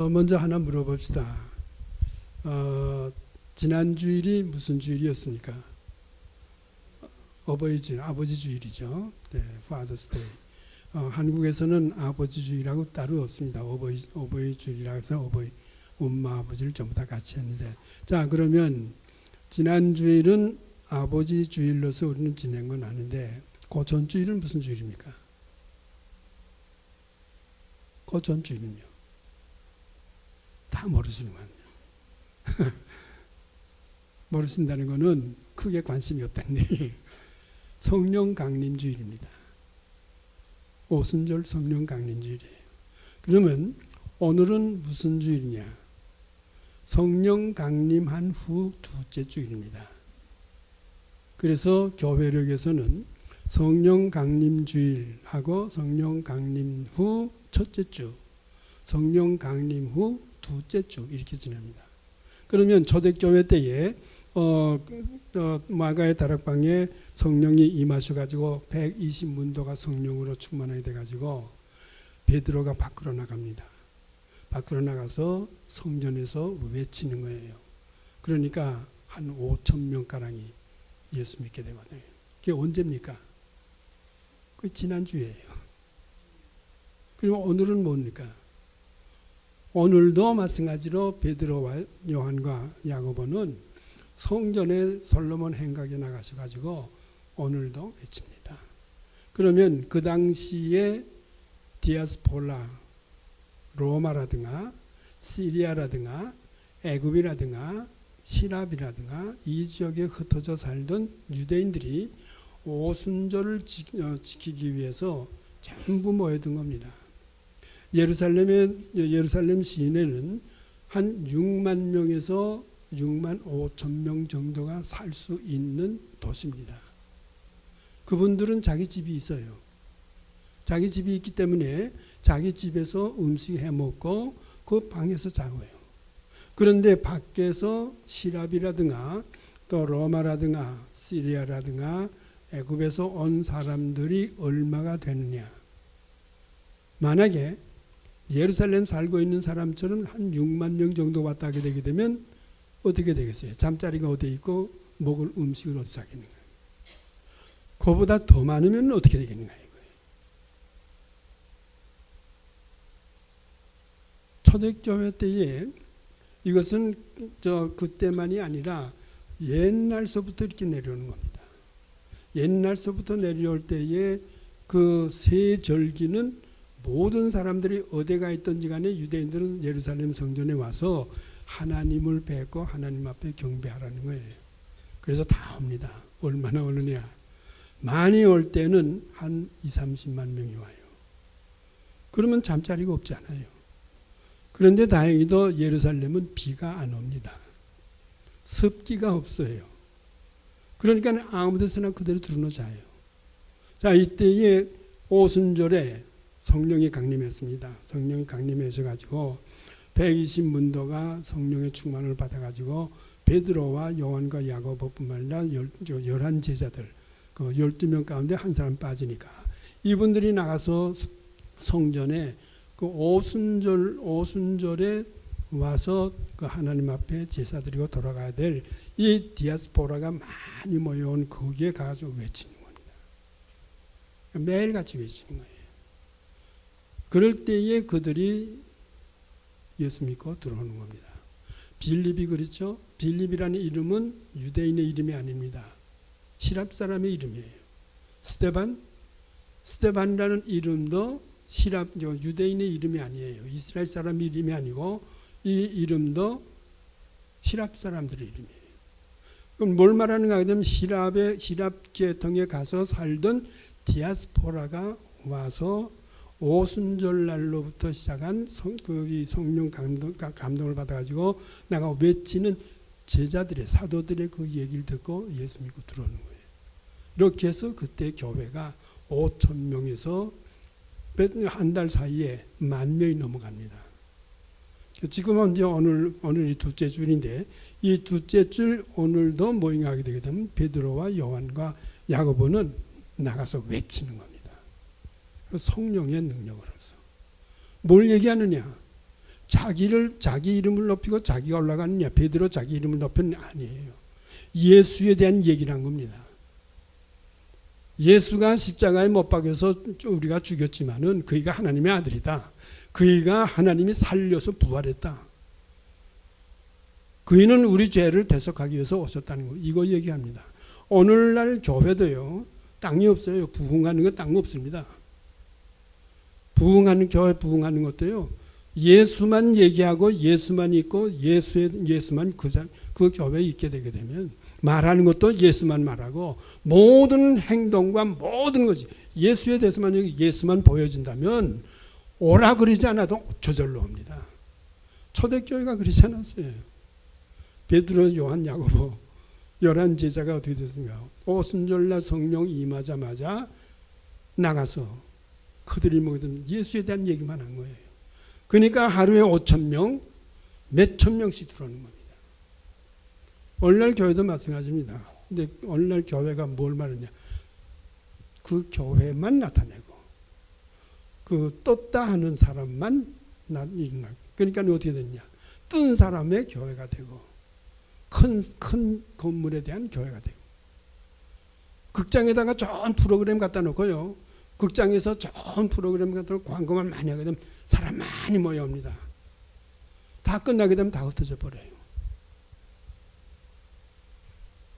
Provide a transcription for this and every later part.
먼저 하나 물어봅시다. 지난 주일이 무슨 주일이었습니까? 어버이 주일, 아버지 주일이죠. 네, Father's Day. 한국에서는 아버지 주일하고 따로 없습니다. 어버이 주일이라고 해서 엄마 아버지를 전부 다 같이 했는데, 자, 그러면 지난 주일은 아버지 주일로서 우리는 지낸 건 아는데, 그 전 주일은 무슨 주일입니까? 그 전 주일은요? 다 모르시는 거예요. 모르신다는 거는 크게 관심이 없다는 얘기예요. 성령 강림 주일입니다. 오순절 성령 강림 주일이에요. 그러면 오늘은 무슨 주일이냐? 성령 강림한 후 두째 주일입니다. 그래서 교회력에서는 성령 강림 주일하고 성령 강림 후 첫째 주, 성령 강림 후 두째 주 이렇게 지냅니다. 그러면 초대교회 때에 마가의 다락방에 성령이 임하셔가지고 120문도가 성령으로 충만하게 돼가지고 베드로가 밖으로 나갑니다. 밖으로 나가서 성전에서 외치는 거예요. 그러니까 한 5,000명가량이 예수 믿게 되거든요. 그게 언제입니까? 그 지난주예요. 그리고 오늘은 뭡니까? 오늘도 마찬가지로 베드로와 요한과 야고보는 성전에 솔로몬 행각에 나가셔가지고 오늘도 외칩니다. 그러면 그 당시에 디아스폴라, 로마라든가 시리아라든가 애굽이라든가 시랍이라든가 이 지역에 흩어져 살던 유대인들이 오순절을 지키기 위해서 전부 모여든 겁니다. 예루살렘 시내는 한 6만 명에서 6만 5천 명 정도가 살 수 있는 도시입니다. 그분들은 자기 집이 있어요. 자기 집이 있기 때문에 자기 집에서 음식 해 먹고 그 방에서 자고요. 그런데 밖에서 시랍이라든가 또 로마라든가 시리아라든가 애굽에서 온 사람들이 얼마가 되느냐? 만약에 예루살렘 살고 있는 사람처럼 한 6만 명 정도 왔다 하게 되게 되면 어떻게 되겠어요? 잠자리가 어디 있고 먹을 음식을 어디서 하겠는가? 그보다 더 많으면 어떻게 되겠는가? 초대교회 때에 이것은 그때만이 아니라 옛날서부터 이렇게 내려오는 겁니다. 옛날서부터 내려올 때에 그 세 절기는 모든 사람들이 어디가 있든지 간에 유대인들은 예루살렘 성전에 와서 하나님을 뵙고 하나님 앞에 경배하라는 거예요. 그래서 다 옵니다. 얼마나 오느냐? 많이 올 때는 한 20-30만 명이 와요. 그러면 잠자리가 없지 않아요. 그런데 다행히도 예루살렘은 비가 안 옵니다. 습기가 없어요. 그러니까 아무 데서나 그대로 드러누워 자요. 자, 이때에 오순절에 성령이 강림했습니다. 성령이 강림하셔가지고 120문도가 성령의 충만을 받아가지고 베드로와 요한과 야고보뿐만 아니라 11제자들, 그 12명 가운데 한 사람 빠지니까 이분들이 나가서 성전에 그 오순절에 와서 그 하나님 앞에 제사 드리고 돌아가야 될 이 디아스포라가 많이 모여온 거기에 가서 외치는 겁니다. 매일같이 외치는 거예요. 그럴 때에 그들이 예수 믿고 들어오는 겁니다. 빌립이 그렇죠? 빌립이라는 이름은 유대인의 이름이 아닙니다. 시랍 사람의 이름이에요. 스데반이라는 이름도 유대인의 이름이 아니에요. 이스라엘 사람의 이름이 아니고 이 이름도 시랍 사람들의 이름이에요. 그럼 뭘 말하는가 하면 시랍 계통에 가서 살던 디아스포라가 와서 오순절 날로부터 시작한 성령 감동을 받아가지고 나가 외치는 제자들의 사도들의 그 얘기를 듣고 예수 믿고 들어오는 거예요. 이렇게 해서 그때 교회가 5,000명에서 한 달 사이에 10,000명이 넘어갑니다. 지금은 이제 오늘이 둘째 주일인데 이 둘째 주 오늘도 모임하게 되게 되면 베드로와 요한과 야고보는 나가서 외치는 겁니다. 성령의 능력으로서 뭘 얘기하느냐? 자기 이름을 높이고 자기가 올라가느냐, 베드로 자기 이름을 높이는 아니에요. 예수에 대한 얘기를 한 겁니다. 예수가 십자가에 못 박여서 우리가 죽였지만은 그이가 하나님의 아들이다. 그이가 하나님이 살려서 부활했다. 그이는 우리 죄를 대속하기 위해서 오셨다는 거, 이거 얘기합니다. 오늘날 교회도요, 땅이 없어요. 부흥하는 거 땅 없습니다. 부흥하는 교회, 부흥하는 것도요, 예수만 얘기하고 예수만 있고 예수만 그 교회에 있게 되게 되면, 말하는 것도 예수만 말하고 모든 행동과 모든 것이 예수에 대해서만, 예수만 보여진다면 오라 그러지 않아도 저절로 옵니다. 초대교회가 그렇지 않았어요. 베드로, 요한, 야고보 11 제자가 어떻게 됐습니까? 오순절날 성령 임하자마자 나가서 그들이 먹던 예수에 대한 얘기만 한 거예요. 그러니까 하루에 5,000명, 몇천 명씩 들어오는 겁니다. 오늘날 교회도 마찬가지입니다. 근데 오늘날 교회가 뭘 말하냐? 그 교회만 나타내고 그 떴다 하는 사람만 일어나고, 그러니까 어떻게 됐냐? 뜬 사람의 교회가 되고 큰 건물에 대한 교회가 되고, 극장에다가 좋은 프로그램 갖다 놓고요, 극장에서 좋은 프로그램 갖다 놓고 광고만 많이 하게 되면 사람 많이 모여옵니다. 다 끝나게 되면 다 흩어져 버려요.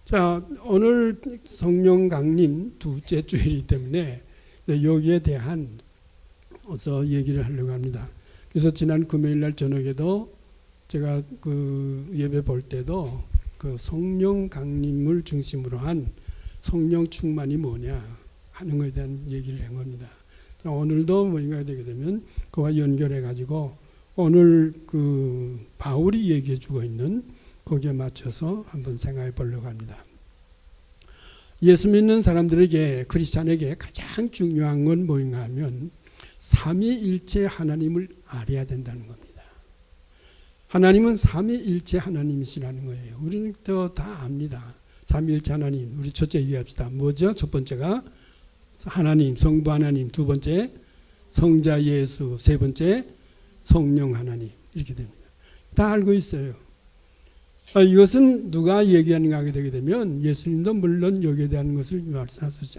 자, 오늘 성령 강림 두째 주일이기 때문에 여기에 대한 어서 얘기를 하려고 합니다. 그래서 지난 금요일 날 저녁에도 제가 그 예배 볼 때도 그 성령 강림을 중심으로 한 성령 충만이 뭐냐 하는 것에 대한 얘기를 한 겁니다. 오늘도 뭐인가 되게 되면 그와 연결해 가지고 오늘 그 바울이 얘기해 주고 있는 거기에 맞춰서 한번 생각해 보려고 합니다. 예수 믿는 사람들에게, 크리스찬에게 가장 중요한 건 뭐인가 하면 삼위일체 하나님을 알아야 된다는 겁니다. 하나님은 삼위일체 하나님이시라는 거예요. 우리는 다 압니다. 삼위일체 하나님. 우리 첫째 얘기합시다. 뭐죠? 첫 번째가 하나님, 성부 하나님. 두 번째 성자 예수. 세 번째 성령 하나님. 이렇게 됩니다. 다 알고 있어요. 이것은 누가 얘기하는가 하게 되게 되면 예수님도 물론 여기에 대한 것을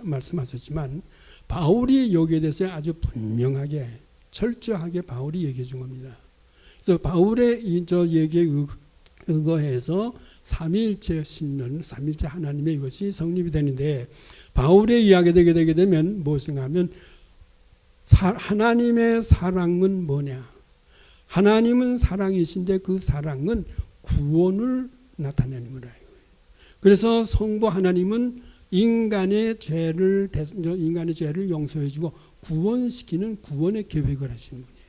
말씀하셨지만 바울이 여기에 대해서 아주 분명하게 철저하게 바울이 얘기해 준 겁니다. 그래서 바울의 저 얘기에 의거해서 삼위일체 신론, 삼위일체 하나님의 이것이 성립이 되는데, 바울의 이야기 되게 되면 무엇인가 하면 하나님의 사랑은 뭐냐? 하나님은 사랑이신데 그 사랑은 구원을 나타내는 거라. 그래서 성부 하나님은 인간의 죄를 용서해주고 구원시키는 구원의 계획을 하시는 분이에요.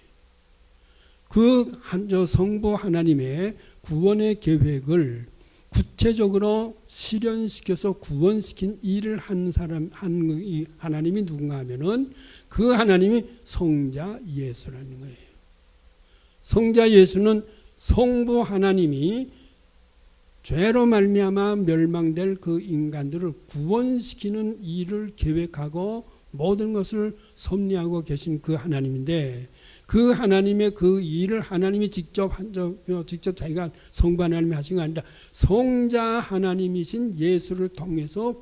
그 성부 하나님의 구원의 계획을 구체적으로 실현시켜서 구원시킨 일을 한 하나님이 누군가 하면은 그 하나님이 성자 예수라는 거예요. 성자 예수는 성부 하나님이 죄로 말미암아 멸망될 그 인간들을 구원시키는 일을 계획하고 모든 것을 섭리하고 계신 그 하나님인데, 그 하나님의 그 일을 하나님이 직접 자기가 성부 하나님이 하신 게 아니라 성자 하나님이신 예수를 통해서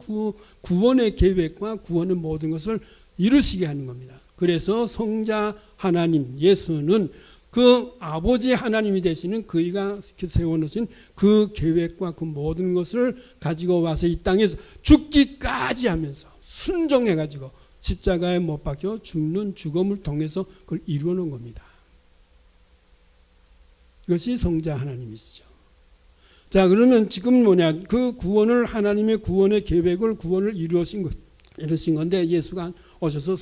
구원의 계획과 구원의 모든 것을 이루시게 하는 겁니다. 그래서 성자 하나님 예수는 그 아버지 하나님이 되시는 그이가 세워놓으신 그 계획과 그 모든 것을 가지고 와서 이 땅에서 죽기까지 하면서 순종해가지고 십자가에 못 박혀 죽는 죽음을 통해서 그걸 이루어 놓은 겁니다. 이것이 성자 하나님이시죠. 자, 그러면 지금 뭐냐? 그 구원을, 하나님의 구원의 계획을, 구원을 이루신 건데, 예수가 오셔서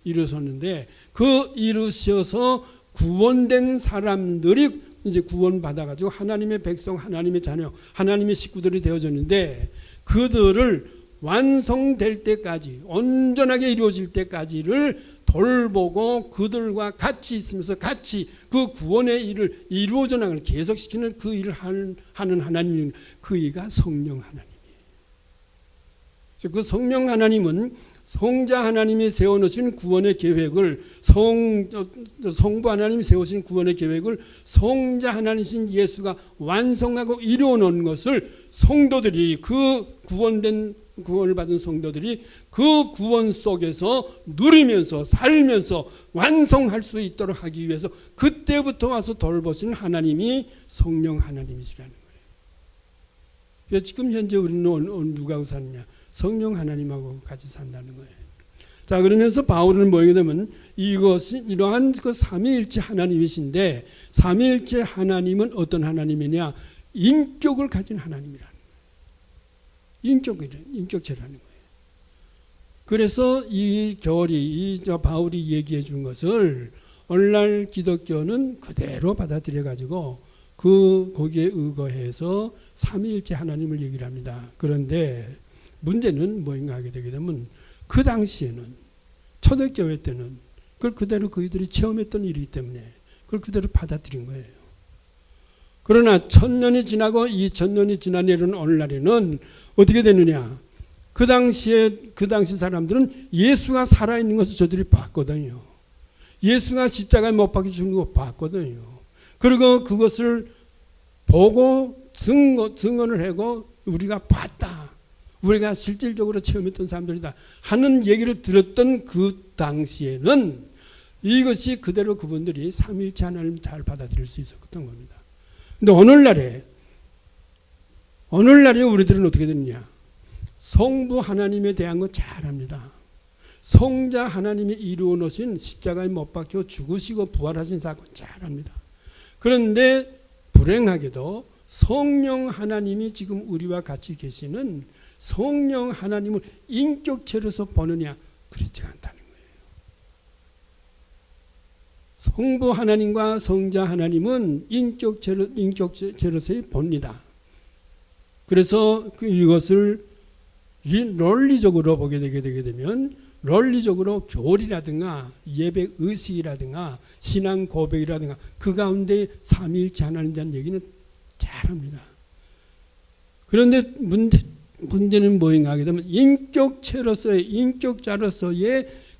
이루셨는데, 그 이루셔서 구원된 사람들이 이제 구원받아가지고 하나님의 백성, 하나님의 자녀, 하나님의 식구들이 되어졌는데, 그들을 완성될 때까지, 온전하게 이루어질 때까지를 돌보고 그들과 같이 있으면서 같이 그 구원의 일을 이루어져 나가는, 계속시키는 그 일을 하는 하나님, 그 이가 성령 하나님이에요. 그 성령 하나님은 성자 하나님이 세워놓으신 구원의 계획을 성부 하나님이 세우신 구원의 계획을 성자 하나님이신 예수가 완성하고 이루어놓은 것을 성도들이 그 구원을 받은 성도들이 그 구원 속에서 누리면서 살면서 완성할 수 있도록 하기 위해서 그때부터 와서 돌보시는 하나님이 성령 하나님이시라는 거예요. 그래서 지금 현재 우리는 누구하고 사느냐? 성령 하나님하고 같이 산다는 거예요. 자, 그러면서 바울은 뭐게 되면 이것이 이러한 그 삼위일체 하나님이신데 삼위일체 하나님은 어떤 하나님이냐? 인격을 가진 하나님이라는 거예요. 인격체라는 거예요. 그래서 이 교리, 바울이 얘기해 준 것을 오늘날 기독교는 그대로 받아들여 가지고 거기에 의거해서 삼위일체 하나님을 얘기를 합니다. 그런데 문제는 뭐인가 하게 되게 되면 그 당시에는 초대교회 때는 그걸 그대로 그들이 체험했던 일이기 때문에 그걸 그대로 받아들인 거예요. 그러나 1000년이 지나고 2000년이 지난 이런 오늘날에는 어떻게 되느냐? 그 당시 사람들은 예수가 살아있는 것을 저들이 봤거든요. 예수가 십자가에 못 박혀 죽는 거 봤거든요. 그리고 그것을 보고 증언을 하고 우리가 봤다. 우리가 실질적으로 체험했던 사람들이다 하는 얘기를 들었던 그 당시에는 이것이 그대로 그분들이 삼위일체 하나님을 잘 받아들일 수 있었던 겁니다. 근데 오늘날에 우리들은 어떻게 되느냐? 성부 하나님에 대한 거 잘 압니다. 성자 하나님이 이루어 놓으신 십자가에 못 박혀 죽으시고 부활하신 사건 잘 압니다. 그런데 불행하게도 성령 하나님이 지금 우리와 같이 계시는 성령 하나님을 인격체로서 보느냐? 그렇지 않다는 거예요. 성부 하나님과 성자 하나님은 인격체로서의 봅니다. 그래서 이것을 논리적으로 보게 되게 되면 논리적으로 교리라든가 예배 의식이라든가 신앙 고백이라든가 그 가운데 삼위일체 하나님에 대한 얘기는 잘합니다. 그런데 문제는 뭐인가 하게 되면 인격자로서의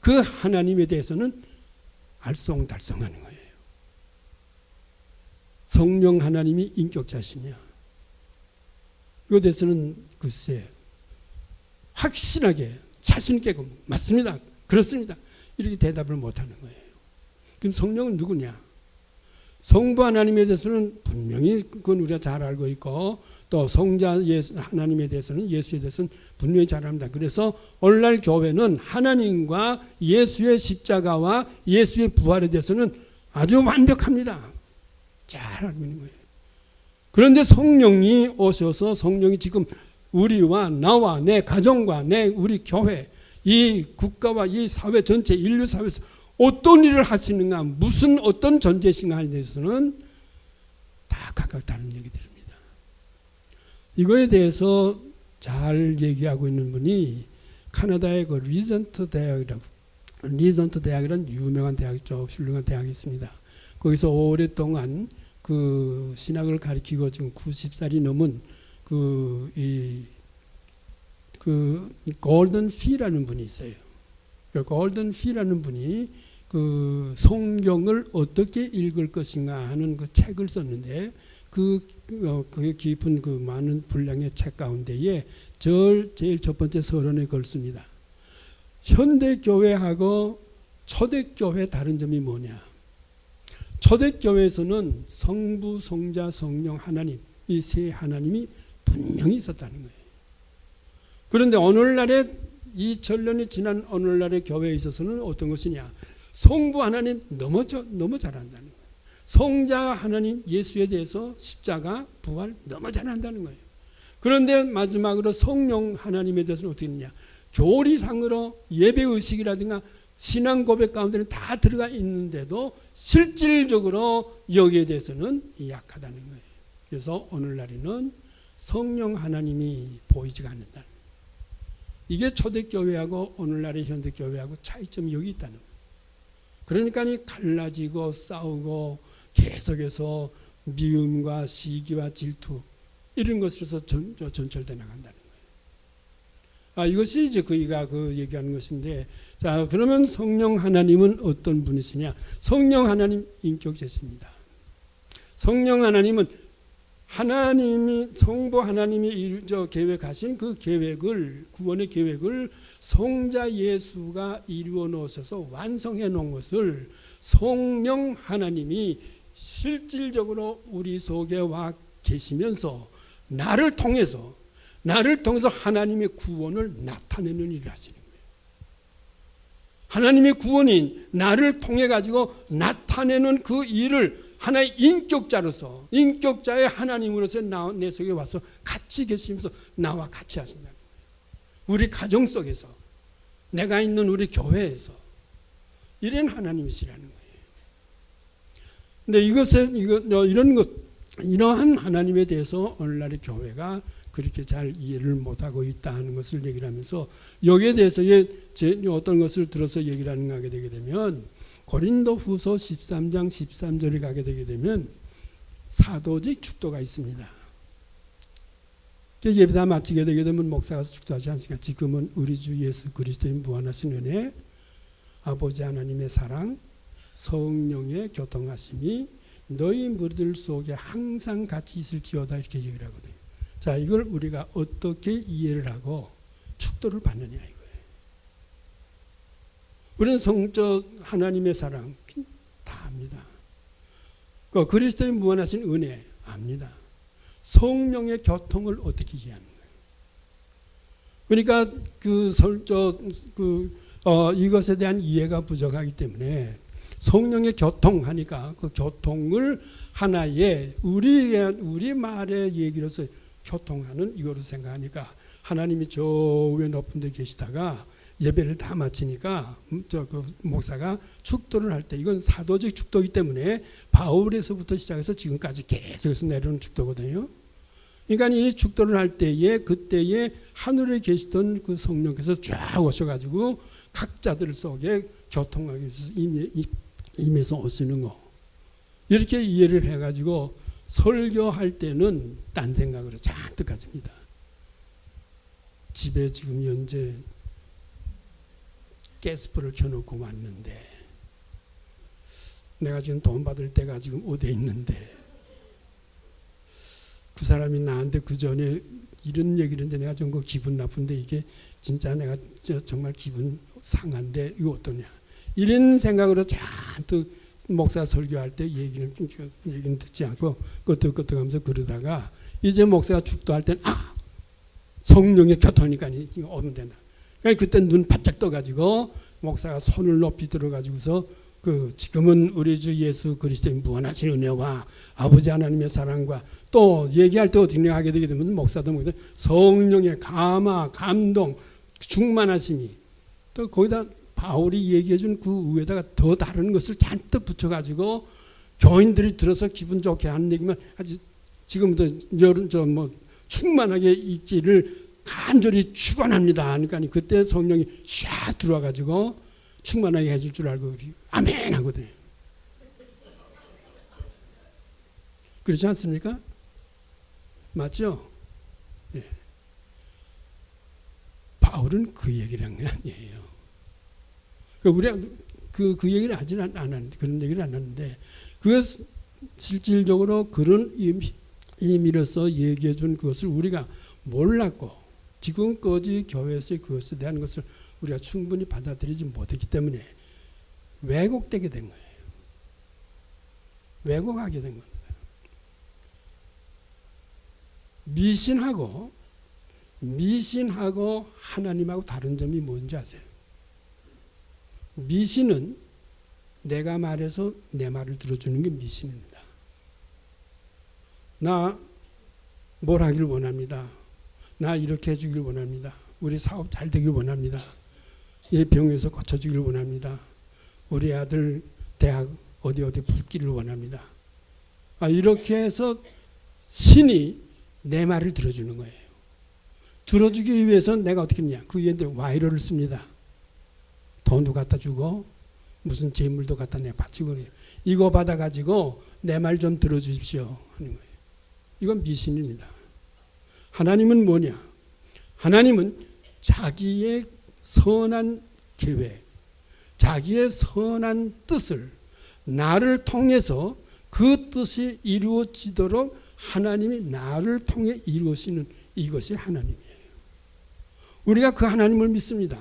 그 하나님에 대해서는 알쏭달쏭하는 거예요. 성령 하나님이 인격자시냐? 이것에 대해서는 글쎄 확실하게 자신 있게 맞습니다. 그렇습니다. 이렇게 대답을 못하는 거예요. 그럼 성령은 누구냐? 성부 하나님에 대해서는 분명히 그건 우리가 잘 알고 있고 또 성자 하나님에 대해서는 예수에 대해서는 분명히 잘 압니다. 그래서 오늘날 교회는 하나님과 예수의 십자가와 예수의 부활에 대해서는 아주 완벽합니다. 잘 알고 있는 거예요. 그런데 성령이 오셔서 성령이 지금 우리와 나와 내 가정과 우리 교회 이 국가와 이 사회 전체 인류 사회에서 어떤 일을 하시는가 무슨 어떤 존재신가에 대해서는 다 각각 다른 얘기들입니다. 이거에 대해서 잘 얘기하고 있는 분이 카나다의 그 리전트 대학이라는 유명한 대학이죠. 훌륭한 대학이 있습니다. 거기서 오랫동안 그 신학을 가르치고 지금 90살이 넘은 그 골든 피라는 분이 있어요. 그 골든 피라는 분이 그 성경을 어떻게 읽을 것인가 하는 그 책을 썼는데 그 깊은 그 많은 분량의 책 가운데에 제일 첫 번째 서론에 걸습니다. 현대교회하고 초대교회 다른 점이 뭐냐? 초대교회에서는 성부, 성자, 성령, 하나님 이 세 하나님이 분명히 있었다는 거예요. 그런데 오늘날에 2000년이 지난 오늘날의 교회에 있어서는 어떤 것이냐? 성부 하나님 너무 잘한다는 거예요. 성자 하나님 예수에 대해서 십자가 부활 너무 잘한다는 거예요. 그런데 마지막으로 성령 하나님에 대해서는 어떻게 했느냐? 교리상으로 예배의식이라든가 신앙 고백 가운데는 다 들어가 있는데도 실질적으로 여기에 대해서는 약하다는 거예요. 그래서 오늘날에는 성령 하나님이 보이지가 않는다. 이게 초대교회하고 오늘날의 현대교회하고 차이점이 여기 있다는 거예요. 그러니까 갈라지고 싸우고 계속해서 미움과 시기와 질투 이런 것으로서 전철돼 나간다는 거예요. 이것이 이제 그이가 그 얘기하는 것인데, 자, 그러면 성령 하나님은 어떤 분이시냐? 성령 하나님 인격제십니다. 성령 하나님은 하나님이 성부 하나님이 계획하신 그 계획을, 구원의 계획을 성자 예수가 이루어 놓으셔서 완성해 놓은 것을 성령 하나님이 실질적으로 우리 속에 와 계시면서 나를 통해서 하나님의 구원을 나타내는 일을 하시는 거예요. 하나님의 구원인 나를 통해 가지고 나타내는 그 일을 하나의 인격자로서, 인격자의 하나님으로서 내 속에 와서 같이 계시면서 나와 같이 하신다는 거예요. 우리 가정 속에서, 내가 있는 우리 교회에서 이런 하나님이시라는 거예요. 근데 이러한 하나님에 대해서 오늘날의 교회가 그렇게 잘 이해를 못하고 있다 하는 것을 얘기를 하면서, 여기에 대해서 어떤 것을 들어서 얘기를 하게 되게 되면, 고린도 후서 13장 13절에 가게 되게 되면 사도직 축도가 있습니다. 예배 다 마치게 되게 되면 목사가 축도하지 않습니까? 지금은 우리 주 예수 그리스도의 무한하신 은혜, 아버지 하나님의 사랑, 성령의 교통하심이 너희 무리들 속에 항상 같이 있을지어다, 이렇게 얘기를 하거든요. 자, 이걸 우리가 어떻게 이해를 하고 축도를 받느냐 이거예요. 우리는 성적 하나님의 사랑 다 압니다. 그리스도의 무한하신 은혜 압니다. 성령의 교통을 어떻게 이해하는 거예요. 그러니까 이것에 대한 이해가 부족하기 때문에 성령의 교통하니까 그 교통을 하나의 우리 말의 얘기로서 교통하는 이거로 생각하니까, 하나님이 저 위에 높은 데 계시다가 예배를 다 마치니까 그 목사가 축도를 할 때, 이건 사도직 축도이기 때문에 바울에서부터 시작해서 지금까지 계속해서 내려오는 축도거든요. 그러니까 이 축도를 할 때에 그때에 하늘에 계시던 그 성령께서 쫙 오셔가지고 각자들 속에 교통하기 위해서 임해서 오시는 거, 이렇게 이해를 해가지고 설교할 때는 딴 생각으로 잔뜩 가집니다. 집에 지금 현재 가스불을 켜놓고 왔는데, 내가 지금 돈 받을 때가 지금 어디에 있는데, 그 사람이 나한테 그 전에 이런 얘기를 했는데 내가 좀 기분 나쁜데, 이게 진짜 내가 정말 기분 상한데 이거 어떠냐, 이런 생각으로 잔뜩 목사 설교할 때 얘기는 듣지 않고 끄떡끄떡 하면서 그러다가, 이제 목사가 축도할 때는 성령의 교통이니까 이거 오면 된다. 그러니까 그때 눈 바짝 떠가지고 목사가 손을 높이 들어가지고서 지금은 우리 주 예수 그리스도의 무한하신 은혜와 아버지 하나님의 사랑과, 또 얘기할 때 어떻게 하게 되게 되면 목사도 성령의 감화, 감동, 충만하심이, 또 거기다 바울이 얘기해준 그 위에다가 더 다른 것을 잔뜩 붙여가지고 교인들이 들어서 기분 좋게 하는 얘기만 하지, 지금부터 충만하게 있기를 간절히 축원합니다. 그러니까 그때 성령이 샥 들어와가지고 충만하게 해줄 줄 알고 우리 아멘 하거든요. 그렇지 않습니까? 맞죠? 예. 바울은 그 얘기를 한 게 아니에요. 우리가 그 얘기를 하지는 않았는데, 그런 얘기를 안 하는데, 그것 실질적으로 그런 의미로서 얘기해 준 그것을 우리가 몰랐고, 지금까지 교회에서의 그것에 대한 것을 우리가 충분히 받아들이지 못했기 때문에 왜곡되게 된 거예요. 왜곡하게 된 겁니다. 미신하고 하나님하고 다른 점이 뭔지 아세요? 미신은 내가 말해서 내 말을 들어주는 게 미신입니다. 나 뭘 하길 원합니다. 나 이렇게 해주길 원합니다. 우리 사업 잘 되길 원합니다. 얘 병에서 고쳐주길 원합니다. 우리 아들 대학 어디 붙기를 원합니다. 이렇게 해서 신이 내 말을 들어주는 거예요. 들어주기 위해서 내가 어떻게 했냐, 그 위에 와이로를 씁니다. 돈도 갖다 주고 무슨 재물도 갖다 내 바치고, 이거 받아가지고 내 말 좀 들어주십시오 하는 거예요. 이건 미신입니다. 하나님은 뭐냐? 하나님은 자기의 선한 계획, 자기의 선한 뜻을 나를 통해서 그 뜻이 이루어지도록 하나님이 나를 통해 이루시는 이것이 하나님이에요. 우리가 그 하나님을 믿습니다.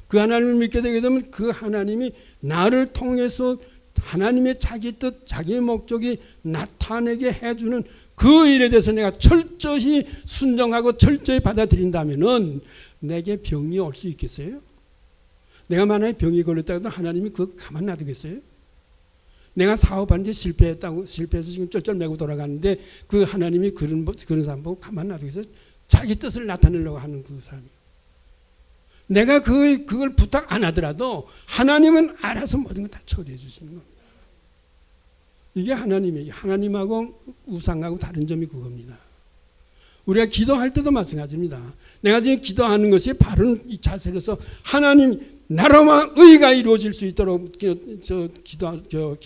그 하나님을 믿게 되게 되면 그 하나님이 나를 통해서 하나님의 자기 뜻, 자기의 목적이 나타내게 해주는 그 일에 대해서 내가 철저히 순종하고 철저히 받아들인다면은 내게 병이 올 수 있겠어요? 내가 만약에 병이 걸렸다 해도 하나님이 그거 가만 놔두겠어요? 내가 사업하는데 실패해서 지금 쩔쩔매고 돌아가는데 그 하나님이 그런 사람 보고 가만 놔두겠어요? 자기 뜻을 나타내려고 하는 그 사람이. 내가 그걸 부탁 안 하더라도 하나님은 알아서 모든 걸 다 처리해 주시는 겁니다. 이게 하나님이에요. 하나님하고 우상하고 다른 점이 그겁니다. 우리가 기도할 때도 마찬가지입니다. 내가 지금 기도하는 것이 바른 이 자세로서 하나님 나라와 의가 이루어질 수 있도록 기도하라고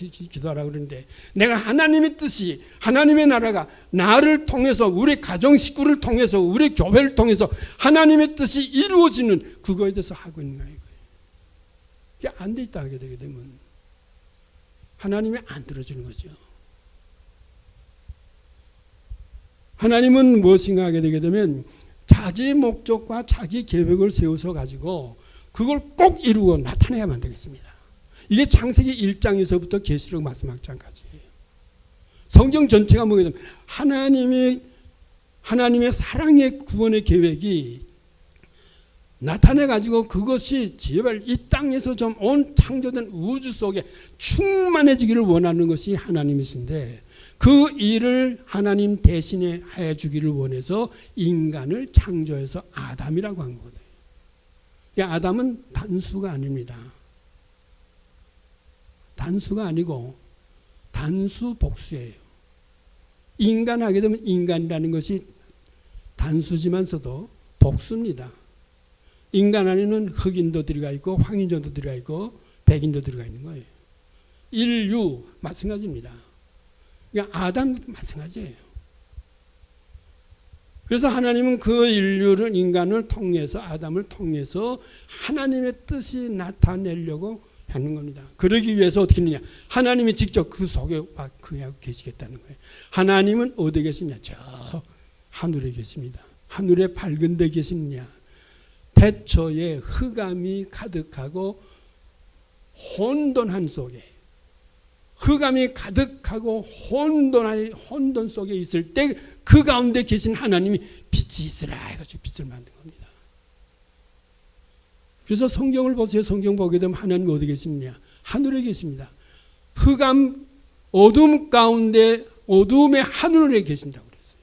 그러는데 내가 하나님의 뜻이 하나님의 나라가 나를 통해서 우리 가정 식구를 통해서 우리 교회를 통해서 하나님의 뜻이 이루어지는 그거에 대해서 하고 있는 거예요. 이게 안 돼 있다 하게 되게 되면 하나님이 안 들어주는 거죠. 하나님은 무엇인가 하게 되게 되면 자기 목적과 자기 계획을 세워서 가지고 그걸 꼭 이루고 나타내야만 되겠습니다. 이게 창세기 1장에서부터 계시록 말씀학장까지예요. 성경 전체가 뭐게 되면 하나님의 사랑의 구원의 계획이 나타내 가지고 그것이 제발 이 땅에서 좀 온 창조된 우주 속에 충만해지기를 원하는 것이 하나님이신데 그 일을 하나님 대신에 해 주기를 원해서 인간을 창조해서 아담이라고 한 거거든요. 아담은 단수가 아닙니다. 단수가 아니고 단수 복수예요. 인간하게 되면 인간이라는 것이 단수지만서도 복수입니다. 인간 안에는 흑인도 들어가 있고 황인종도 들어가 있고 백인도 들어가 있는 거예요. 인류 마찬가지입니다. 그러니까 아담 마찬가지예요. 그래서 하나님은 그 인류를 인간을 통해서 아담을 통해서 하나님의 뜻이 나타내려고 하는 겁니다. 그러기 위해서 어떻게 했느냐? 하나님이 직접 그 속에 와 그냥 계시겠다는 거예요. 하나님은 어디에 계시냐? 저 하늘에 계십니다. 하늘에 밝은 데 계시느냐? 태초에 흑암이 가득하고 혼돈한 속에 흑암이 가득하고 혼돈 속에 있을 때 그 가운데 계신 하나님이 빛이 있으라 해가지고 빛을 만든 겁니다. 그래서 성경을 보세요. 성경 보게 되면 하나님 어디 계시느냐? 하늘에 계십니다. 흑암 어둠 가운데 어둠의 하늘에 계신다고 그랬어요.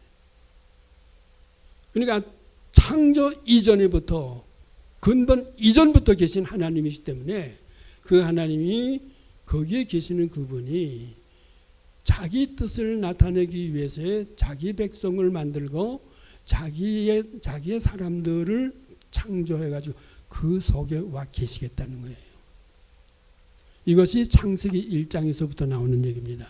그러니까 창조 이전에부터 근본 이전부터 계신 하나님이시기 때문에 그 하나님이 거기에 계시는 그분이 자기 뜻을 나타내기 위해서 자기 백성을 만들고 자기의 사람들을 창조해가지고 그 속에 와 계시겠다는 거예요. 이것이 창세기 1장에서부터 나오는 얘기입니다.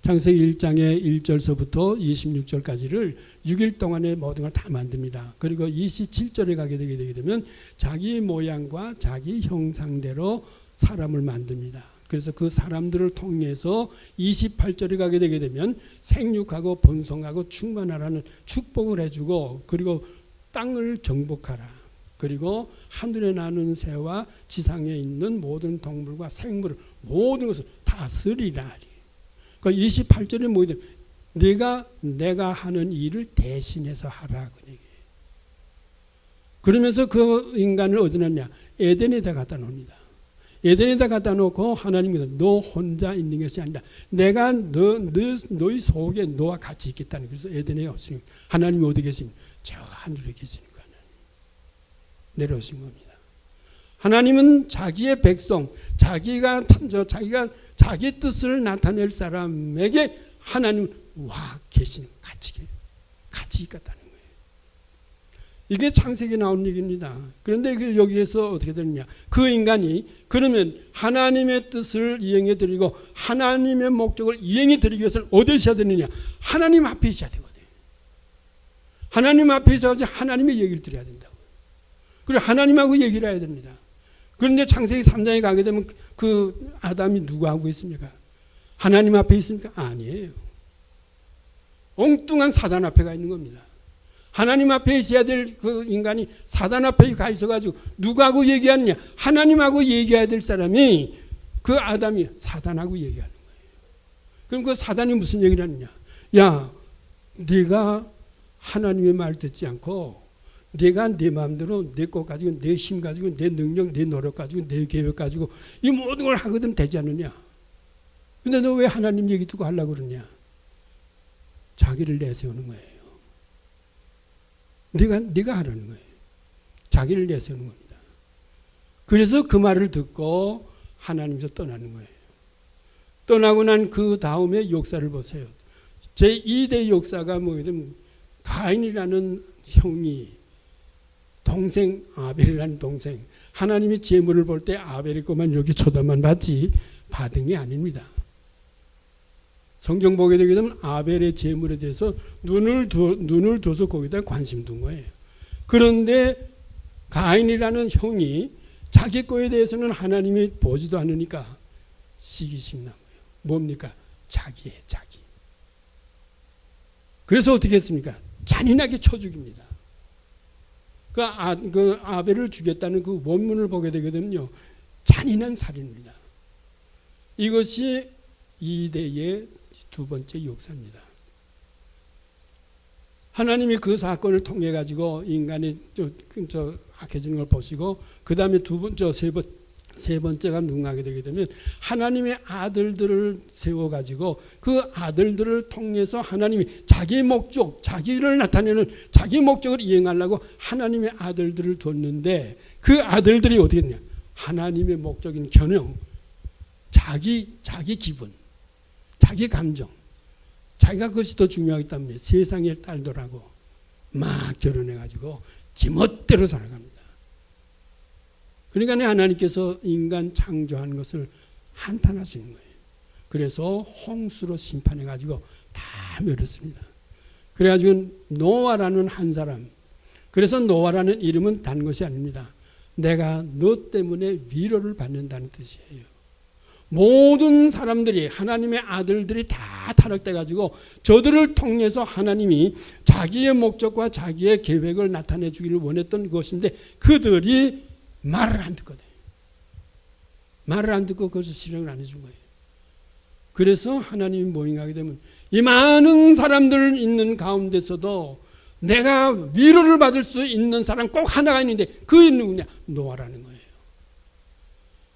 창세기 1장의 1절서부터 26절까지를 6일 동안에 모든 걸 다 만듭니다. 그리고 27절에 가게 되게 되면 자기 모양과 자기 형상대로 사람을 만듭니다. 그래서 그 사람들을 통해서 28절에 가게 되게 되면 생육하고 번성하고 충만하라는 축복을 해주고 그리고 땅을 정복하라. 그리고 하늘에 나는 새와 지상에 있는 모든 동물과 생물을 모든 것을 다스리라. 그러니까 28절에 뭐냐? 내가 하는 일을 대신해서 하라. 그러면서 그 인간을 어디 놨냐? 에덴에다 갖다 놓습니다. 에덴에다 갖다 놓고 하나님께서 너 혼자 있는 것이 아니라 내가 너희 속에 너와 같이 있겠다는. 그래서 에덴에 오시는 하나님이 어디 계십니까? 저 하늘에 계시는 거 하나님 내려오신 겁니다. 하나님은 자기의 백성, 자기가 자기 뜻을 나타낼 사람에게 하나님 와 계시는 같이 있겠다는 거예요. 이게 창세기에 나온 얘기입니다. 그런데 여기에서 어떻게 되느냐? 그 인간이 그러면 하나님의 뜻을 이행해 드리고 하나님의 목적을 이행해 드리기 위해서는 어디에 있어야 되느냐? 하나님 앞에 있어야 되거든요. 하나님 앞에 있어야지 하나님의 얘기를 드려야 된다고요. 그리고 하나님하고 얘기를 해야 됩니다. 그런데 창세기 3장에 가게 되면 그 아담이 누구 하고 있습니까? 하나님 앞에 있습니까? 아니에요. 엉뚱한 사단 앞에 가 있는 겁니다. 하나님 앞에 있어야 될 그 인간이 사단 앞에 가 있어가지고 누구하고 얘기하느냐? 하나님하고 얘기해야 될 사람이 그 아담이 사단하고 얘기하는 거예요. 그럼 그 사단이 무슨 얘기를 하느냐? 야, 네가 하나님의 말 듣지 않고 내가 내 마음대로 내 것 가지고 내 힘 가지고 내 능력 내 노력 가지고 내 계획 가지고 이 모든 걸 하거든 되지 않느냐? 근데 너 왜 하나님 얘기 듣고 하려고 그러냐? 자기를 내세우는 거예요. 네가 하라는 거예요. 자기를 내세우는 겁니다. 그래서 그 말을 듣고 하나님께서 떠나는 거예요. 떠나고 난 그 다음에 역사를 보세요. 제2대 역사가 뭐냐면 가인이라는 형이 동생 아벨이라는 동생 하나님이 재물을 볼 때 아벨이 것만 이렇게 쳐다만 봤지 받은 게 아닙니다. 성경 보게 되게 되면 아벨의 재물에 대해서 눈을 둬서 거기다 관심 둔 거예요. 그런데 가인이라는 형이 자기 거에 대해서는 하나님이 보지도 않으니까 시기심 난 거예요. 뭡니까? 자기예요, 자기. 그래서 어떻게 했습니까? 잔인하게 쳐 죽입니다. 그 아벨을 죽였다는 그 원문을 보게 되게 되면요, 잔인한 살인입니다. 이것이 이대의 두 번째 역사입니다. 하나님이 그 사건을 통해 가지고 인간이 악해지는 걸 보시고 그 다음에 세 번째가 누군가게 되게 되면 하나님의 아들들을 세워 가지고 그 아들들을 통해서 하나님이 자기 목적, 자기를 나타내는 자기 목적을 이행하려고 하나님의 아들들을 뒀는데 그 아들들이 어떻게 했냐? 하나님의 목적인 견영, 자기 기분, 자기 감정, 자기가 그것이 더 중요하기 때문에 세상의 딸들하고 막 결혼해가지고 지멋대로 살아갑니다. 그러니까 하나님께서 인간 창조한 것을 한탄하시는 거예요. 그래서 홍수로 심판해가지고 다 멸했습니다. 그래가지고 노아라는 한 사람, 그래서 노아라는 이름은 단 것이 아닙니다. 내가 너 때문에 위로를 받는다는 뜻이에요. 모든 사람들이 하나님의 아들들이 다 타락돼가지고 저들을 통해서 하나님이 자기의 목적과 자기의 계획을 나타내 주기를 원했던 것인데 그들이 말을 안 듣거든요. 말을 안 듣고 그것을 실행을 안 해준 거예요. 그래서 하나님이 모임하게 되면 이 많은 사람들 있는 가운데서도 내가 위로를 받을 수 있는 사람 꼭 하나가 있는데 그게 누구냐? 노아라는 거예요.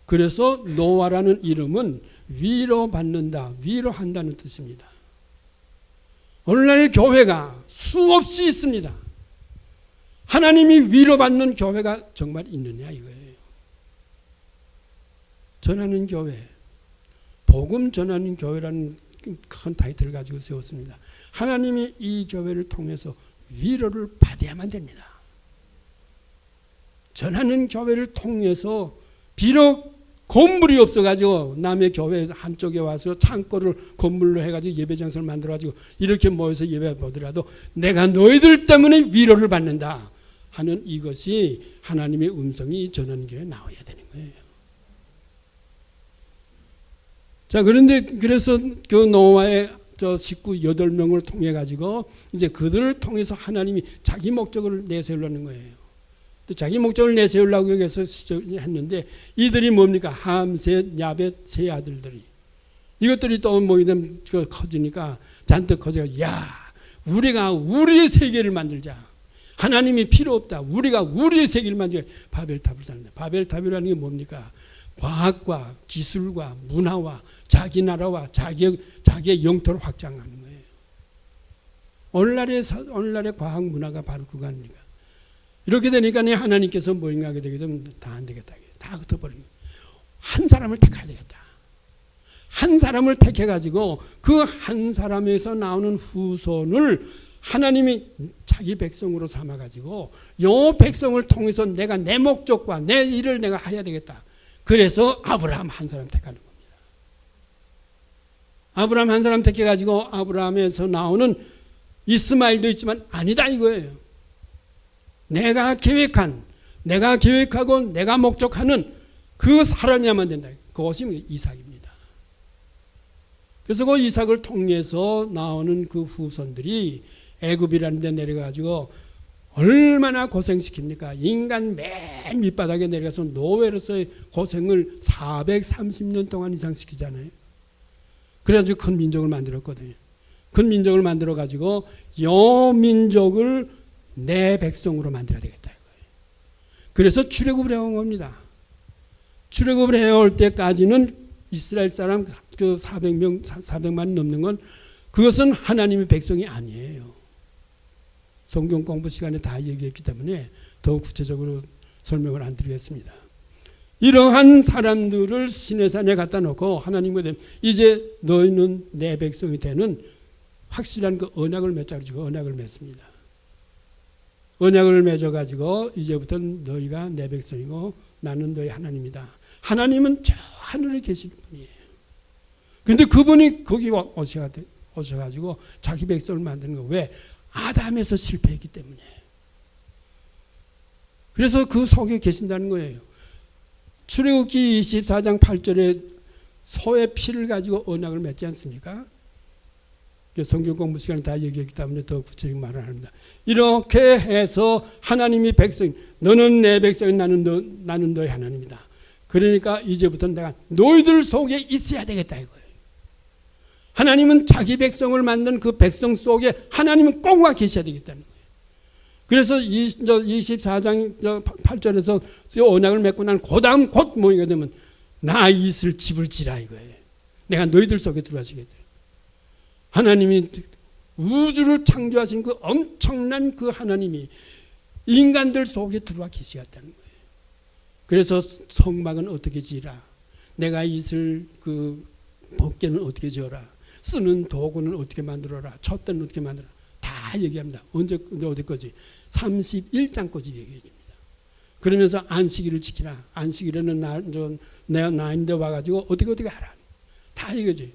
그래서 노아라는 이름은 위로받는다, 위로한다는 뜻입니다. 오늘날 교회가 수없이 있습니다. 하나님이 위로받는 교회가 정말 있느냐 이거예요. 전하는 교회, 복음 전하는 교회라는 큰 타이틀을 가지고 세웠습니다. 하나님이 이 교회를 통해서 위로를 받아야만 됩니다. 전하는 교회를 통해서 비록 건물이 없어가지고 남의 교회 한쪽에 와서 창고를 건물로 해가지고 예배 장소를 만들어가지고 이렇게 모여서 예배 보더라도 내가 너희들 때문에 위로를 받는다 하는 이것이 하나님의 음성이 전하는 교회에 나와야 되는 거예요. 자, 그런데 그래서 그 노아의 식구 8명을 통해 가지고 이제 그들을 통해서 하나님이 자기 목적을 내세우려는 거예요. 자기 목적을 내세우려고 해서 했는데 이들이 뭡니까? 함, 셋, 야벳 세 아들들이 이것들이 또 모이면 커지니까 잔뜩 커져서 야, 우리가 우리의 세계를 만들자. 하나님이 필요 없다. 우리가 우리의 세계를 만들자. 바벨탑을 쌓는다. 바벨탑이라는 게 뭡니까? 과학과 기술과 문화와 자기 나라와 자기의 영토를 확장하는 거예요. 오늘날의 과학 문화가 바로 그거 아닙니까? 이렇게 되니까 하나님께서 모임하게 되게 되면 다 안 되겠다. 다 흩어버리는 거예요. 한 사람을 택해야 되겠다. 한 사람을 택해가지고 그 한 사람에서 나오는 후손을 하나님이 자기 백성으로 삼아가지고 요 백성을 통해서 내가 내 목적과 내 일을 내가 해야 되겠다. 그래서 아브라함 한 사람 택하는 겁니다. 아브라함 한 사람 택해가지고 아브라함에서 나오는 이스마엘도 있지만 아니다 이거예요. 내가 계획한 내가 계획하고 내가 목적하는 그 사람이야만 된다. 그것이 이삭입니다. 그래서 그 이삭을 통해서 나오는 그 후손들이 애굽이라는 데 내려가지고 얼마나 고생시킵니까? 인간 맨 밑바닥에 내려가서 노예로서의 고생을 430년 동안 이상 시키잖아요. 그래가지고 큰 민족을 만들었거든요. 큰 민족을 만들어가지고 요 민족을 내 백성으로 만들어야 되겠다 이거예요. 그래서 출애굽을 해온 겁니다. 출애굽을 해올 때까지는 이스라엘 사람 그 400만 넘는 건 그것은 하나님의 백성이 아니에요. 성경 공부 시간에 다 얘기했기 때문에 더 구체적으로 설명을 안 드리겠습니다. 이러한 사람들을 시내산에 갖다 놓고 하나님과 이제 너희는 내 백성이 되는 확실한 그 언약을 맺어가지고 언약을 맺습니다. 언약을 맺어가지고 이제부터는 너희가 내 백성이고 나는 너희 하나님이다. 하나님은 저 하늘에 계시는 분이에요. 그런데 그분이 거기 오셔가지고 자기 백성을 만드는 거 왜? 아담에서 실패했기 때문에. 그래서 그 속에 계신다는 거예요. 출애굽기 24장 8절에 소의 피를 가지고 언약을 맺지 않습니까? 성경 공부 시간에 다 얘기했기 때문에 더 구체적인 말을 합니다. 이렇게 해서 하나님이 백성, 너는 내 백성이 나는 너의 하나님이다. 그러니까 이제부터는 내가 너희들 속에 있어야 되겠다 이거예요. 하나님은 자기 백성을 만든 그 백성 속에 하나님은 꼭 와 계셔야 되겠다는 거예요. 그래서 24장 8절에서 언약을 맺고 난 그 다음 곧 모이게 되면 나 있을 집을 지라 이거예요. 내가 너희들 속에 들어가시겠다. 하나님이 우주를 창조하신 그 엄청난 그 하나님이 인간들 속에 들어와 계시겠다는 거예요. 그래서 성막은 어떻게 지으라, 내가 있을 그 법궤는 어떻게 지어라, 쓰는 도구는 어떻게 만들어라, 촛대는 어떻게 만들어라, 다 얘기합니다. 언제 어디까지? 31장까지 얘기해 줍니다. 그러면서 안식일을 지키라. 안식일에는 나인데 와가지고 어떻게 하라. 다 얘기하지.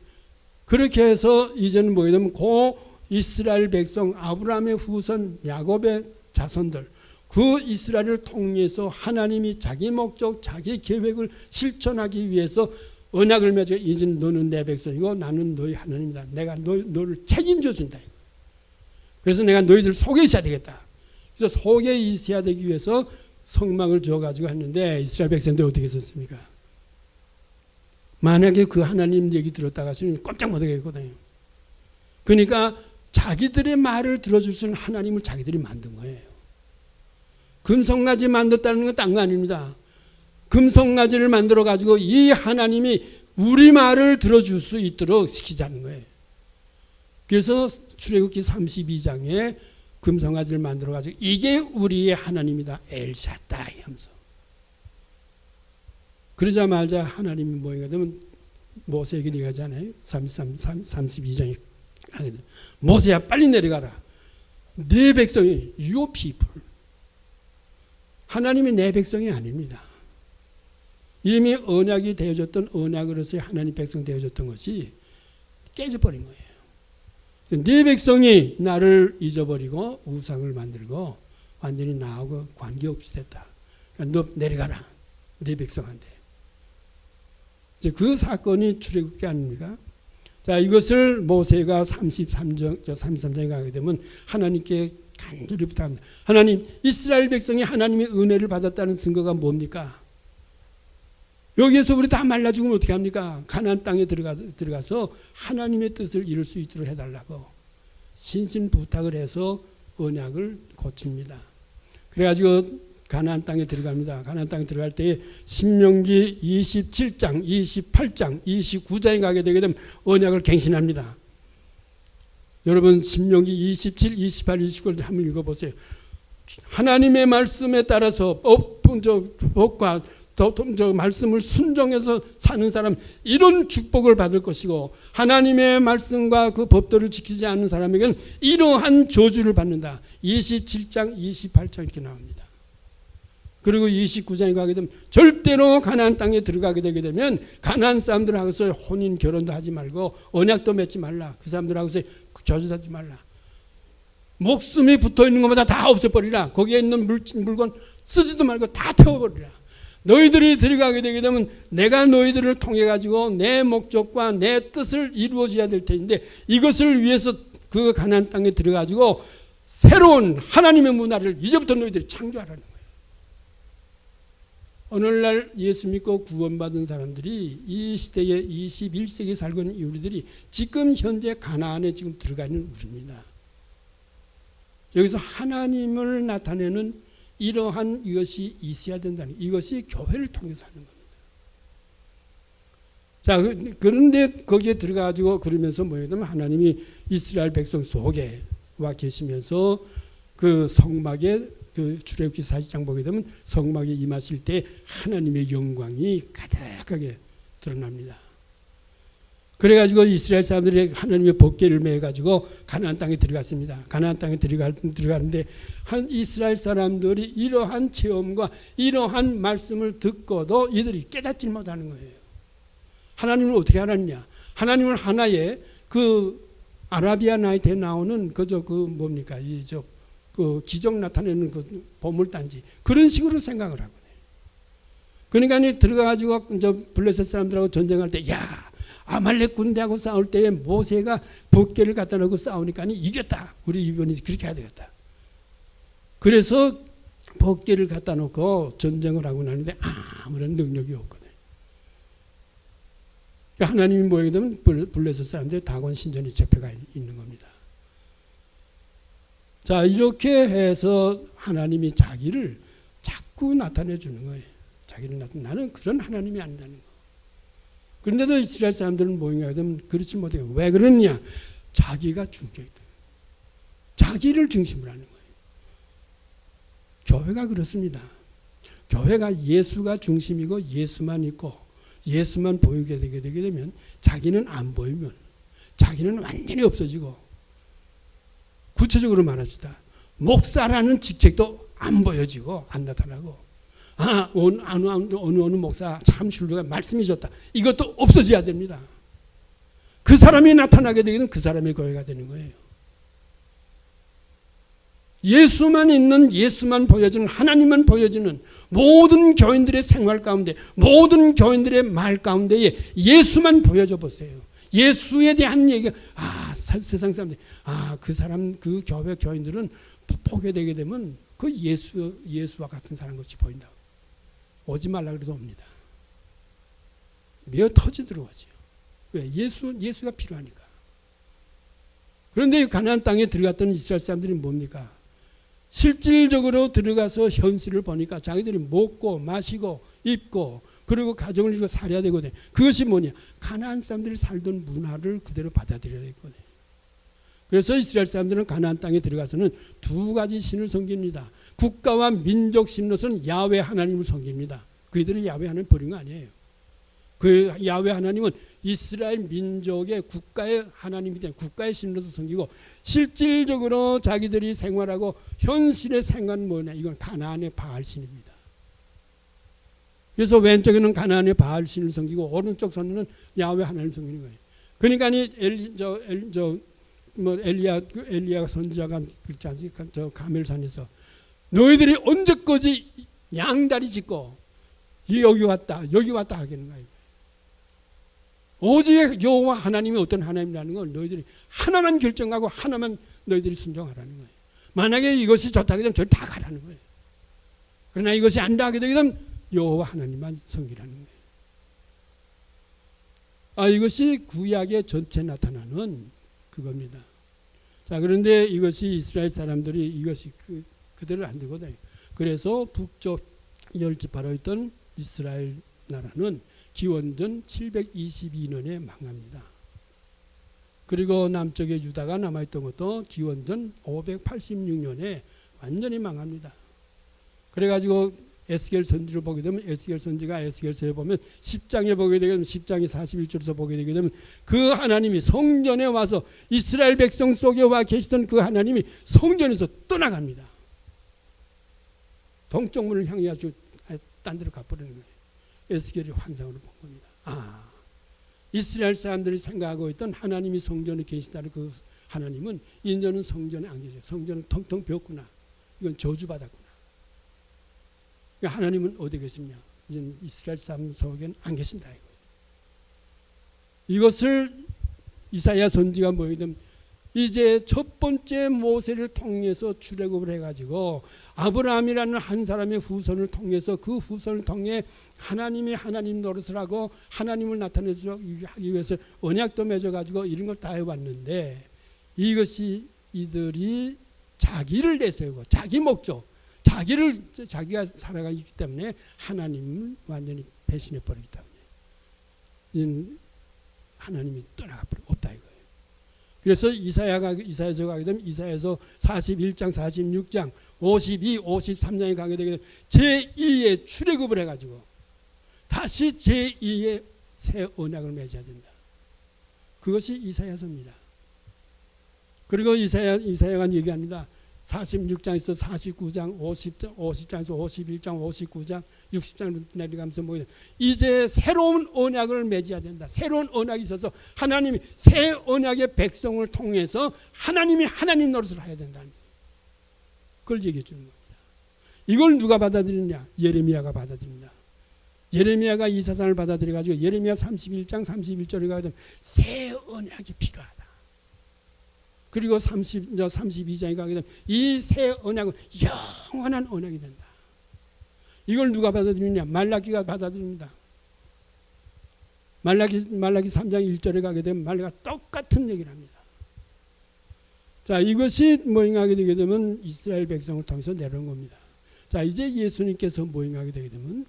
그렇게 해서 이제는 뭐게 되면 고 이스라엘 백성 아브라함의 후손 야곱의 자손들 그 이스라엘을 통해서 하나님이 자기 목적 자기 계획을 실천하기 위해서 언약을 맺어 이제 너는 내 백성이고 나는 너희 하나님이다. 내가 너를 책임져 준다. 그래서 내가 너희들 속에 있어야 되겠다. 그래서 속에 있어야 되기 위해서 성막을 지어가지고 했는데 이스라엘 백성들 어떻게 했었습니까? 만약에 그 하나님 얘기 들었다가 깜짝 못 하겠거든요. 그러니까 자기들의 말을 들어줄 수 있는 하나님을 자기들이 만든 거예요. 금송아지 만들었다는 건 딴 거 아닙니다. 금송아지를 만들어 가지고 이 하나님이 우리 말을 들어줄 수 있도록 시키자는 거예요. 그래서 출애굽기 32장에 금송아지를 만들어 가지고 이게 우리의 하나님이다. 엘샤다이 하면서. 그러자마자 하나님이 뭐가 되면 모세에게 얘기하잖아요. 32장에 하거든. 모세야 빨리 내려가라. 내 백성이 your people. 하나님이 내 백성이 아닙니다. 이미 언약이 되어졌던 언약으로서의 하나님 백성 되어졌던 것이 깨져버린 거예요. 네 백성이 나를 잊어버리고 우상을 만들고 완전히 나하고 관계없이 됐다. 그러니까 너 내려가라. 네 백성한테. 이제 그 사건이 출애굽기 아닙니까? 자, 이것을 모세가 33장에 가게 되면 하나님께 간절히 부탁합니다. 하나님, 이스라엘 백성이 하나님의 은혜를 받았다는 증거가 뭡니까? 여기에서 우리 다 말라 죽으면 어떻게 합니까? 가나안 땅에 들어가서 하나님의 뜻을 이룰 수 있도록 해달라고 신신 부탁을 해서 언약을 고칩니다. 그래가지고 가나안 땅에 들어갑니다. 가나안 땅에 들어갈 때 신명기 27장, 28장, 29장에 가게 되게 되면 언약을 갱신합니다. 여러분 신명기 27, 28, 29를 한번 읽어보세요. 하나님의 말씀에 따라서 법과 말씀을 순종해서 사는 사람 이런 축복을 받을 것이고 하나님의 말씀과 그 법도를 지키지 않는 사람에게는 이러한 저주를 받는다. 27장, 28장 이렇게 나옵니다. 그리고 29장에 가게 되면 절대로 가나안 땅에 들어가게 되게 되면 가나안 사람들하고서 혼인 결혼도 하지 말고 언약도 맺지 말라. 그 사람들하고서 저주하지 말라. 목숨이 붙어있는 것마다 다 없애버리라. 거기에 있는 물건 쓰지도 말고 다 태워버리라. 너희들이 들어가게 되게 되면 내가 너희들을 통해 가지고 내 목적과 내 뜻을 이루어져야 될 텐데 이것을 위해서 그 가나안 땅에 들어가지고 새로운 하나님의 문화를 이제부터 너희들이 창조하라는 거예요. 오늘날 예수 믿고 구원받은 사람들이 이 시대에 21세기에 살고 있는 우리들이 지금 현재 가나안에 지금 들어가 있는 우리입니다. 여기서 하나님을 나타내는 이러한 이것이 있어야 된다는, 이것이 교회를 통해서 하는 겁니다. 자, 그런데 거기에 들어가가지고 그러면서 뭐냐면 하나님이 이스라엘 백성 속에 와 계시면서 그 성막에 그 출애굽기 40장 보게 되면 성막에 임하실 때 하나님의 영광이 가득하게 드러납니다. 그래가지고 이스라엘 사람들이 하나님의 법궤를 매가지고 가나안 땅에 들어갔습니다. 가나안 땅에 들어가는데 한 이스라엘 사람들이 이러한 체험과 이러한 말씀을 듣고도 이들이 깨닫지 못하는 거예요. 하나님을 어떻게 알았냐? 하나님을 하나의 그 아라비아 나이트에 나오는 그저 그 뭡니까 그 기적 나타내는 그 보물단지 그런 식으로 생각을 하거든요. 그러니까 들어가가지고 블레셋 사람들하고 전쟁할 때 야. 아말렉 군대하고 싸울 때에 모세가 법궤를 갖다 놓고 싸우니까 이겼다. 우리 이번에 그렇게 해야 되겠다. 그래서 법궤를 갖다 놓고 전쟁을 하고 나는데 아무런 능력이 없거든요. 하나님이 뭐게 되면 블레셋 사람들이 다곤 신전에 잡혀가 있는 겁니다. 자, 이렇게 해서 하나님이 자기를 자꾸 나타내 주는 거예요. 자기를 나는 그런 하나님이 아니라는 거. 그런데도 이스라엘 사람들은 뭐냐 하면 그렇지 못해요. 왜 그러느냐? 자기가 중심이다. 자기를 중심으로 하는 거예요. 교회가 그렇습니다. 교회가 예수가 중심이고 예수만 있고 예수만 보이게 되게 되면 자기는 안 보이면 자기는 완전히 없어지고, 구체적으로 말합시다. 목사라는 직책도 안 보여지고 안 나타나고, 어느 목사 참 훌륭한 말씀이 좋다. 이것도 없어져야 됩니다. 그 사람이 나타나게 되면 그 사람의 교회가 되는 거예요. 예수만 있는, 예수만 보여주는, 하나님만 보여주는 모든 교인들의 생활 가운데, 모든 교인들의 말 가운데에 예수만 보여줘 보세요. 예수에 대한 얘기가 세상 사람들이 그 사람, 그 교회 교인들은 보게 되게 되면 그 예수와 같은 사람 같이 보인다. 오지 말라 그래도 옵니다. 미어 터지도록 하죠. 왜? 예수가 필요하니까. 그런데 가나안 땅에 들어갔던 이스라엘 사람들이 뭡니까? 실질적으로 들어가서 현실을 보니까 자기들이 먹고 마시고 입고 그리고 가정을 이루고 살아야 되거든요. 그것이 뭐냐? 가나안 사람들이 살던 문화를 그대로 받아들여야 되거든요. 그래서 이스라엘 사람들은 가나안 땅에 들어가서는 두 가지 신을 섬깁니다. 국가와 민족 신으로서는 야훼 하나님을 섬깁니다. 그들이 야훼 하나님 버린 거 아니에요. 그 야훼 하나님은 이스라엘 민족의 국가의 하나님이기 때문에 국가의 신으로서 섬기고, 실질적으로 자기들이 생활하고 현실의 생활은 뭐냐? 이건 가나안의 바알 신입니다. 그래서 왼쪽에는 가나안의 바알 신을 섬기고 오른쪽 손에는 야훼 하나님을 섬기는 거예요. 그러니까 엘리야 선지자가 그렇지 않습니까? 저 가멜산에서 너희들이 언제까지 양다리 짚고 여기 왔다 하겠는가 이거예요. 오직 여호와 하나님이 어떤 하나님이라는 걸 너희들이 하나만 결정하고 하나만 너희들이 순종하라는 거예요. 만약에 이것이 좋다고 하면 저리 다 가라는 거예요. 그러나 이것이 안 나게 되면 여호와 하나님만 섬기라는 거예요. 이것이 구약의 전체 나타나는 그겁니다. 자, 그런데 이것이 이스라엘 사람들이 이것이 그대로 안 되거든요. 그래서 북쪽 10지파로 있던 이스라엘 나라는 기원전 722년에 망합니다. 그리고 남쪽에 유다가 남아있던 것도 기원전 586년에 완전히 망합니다. 그래가지고 에스겔 선지를 보게 되면 에스겔 선지가 에스겔서에 보면 10장에 보게 되면 10장이 41절에서 보게 되게 되면 그 하나님이 성전에 와서 이스라엘 백성 속에 와 계시던 그 하나님이 성전에서 떠나갑니다. 동쪽 문을 향해 아주 딴 데로 가버리는 거예요. 에스겔이 환상으로 본 겁니다. 이스라엘 사람들이 생각하고 있던 하나님이 성전에 계시다는 그 하나님은 이제는 성전에 안 계세요. 성전은 텅텅 비었구나. 이건 저주받았구나. 하나님은 어디 계시냐? 이제 이스라엘 사람 속에는 안 계신다 이거예요. 이것을 이사야 선지가 뭐이든 이제 첫 번째 모세를 통해서 출애굽을 해가지고 아브라함이라는 한 사람의 후손을 통해서 그 후손을 통해 하나님이 하나님 노릇을 하고 하나님을 나타내기 위해서 언약도 맺어가지고 이런 걸 다 해왔는데 이것이 이들이 자기를 내세우고 자기 목적, 자기가 살아가기 때문에 하나님을 완전히 배신해 버리기 때문에 하나님이 떠나가 버리고 없다 이거예요. 그래서 이사야서 가게 되면 이사야서 41장, 46장, 52, 53장에 가게 되게 되면 제2의 출애굽을 해가지고 다시 제2의 새 언약을 맺어야 된다. 그것이 이사야서입니다. 그리고 이사야가 얘기합니다. 46장에서 49장, 50장에서 51장, 59장, 60장으로 내려가면서 뭐 이제 새로운 언약을 맺어야 된다. 새로운 언약이 있어서 하나님이 새 언약의 백성을 통해서 하나님이 하나님 노릇을 해야 된다는 거예요. 그걸 얘기해 주는 겁니다. 이걸 누가 받아들이냐? 예레미야가 받아들입니다. 예레미야가 이 사상을 받아들여가지고 예레미야 31장 31절에 가면 새 언약이 필요하다. 그리고 32장에 가게 되면 이 새 언약은 영원한 언약이 된다. 이걸 누가 받아들이냐? 말라기가 받아들입니다. 말라기 3장 1절에 가게 되면 말라기가 똑같은 얘기를 합니다. 자, 이것이 모임하게 되게 되면 이스라엘 백성을 통해서 내려온 겁니다. 자, 이제 예수님께서 모임하게 되게 되면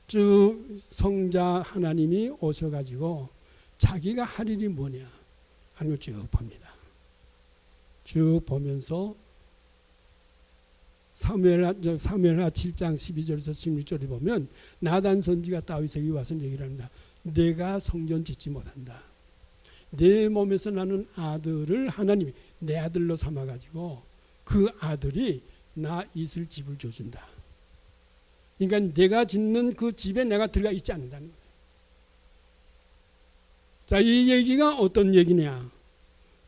쭉 성자 하나님이 오셔가지고 자기가 할 일이 뭐냐 하는 걸 쭉 봅니다. 쭉 보면서 사무엘하 7장 12절에서 16절에 보면 나단 선지가 다윗에게 와서 얘기를 합니다. 내가 성전 짓지 못한다. 내 몸에서 나는 아들을 하나님이 내 아들로 삼아가지고 그 아들이 나 있을 집을 줘준다. 그러니까 내가 짓는 그 집에 내가 들어가 있지 않는다는 거예요. 자, 이 얘기가 어떤 얘기냐?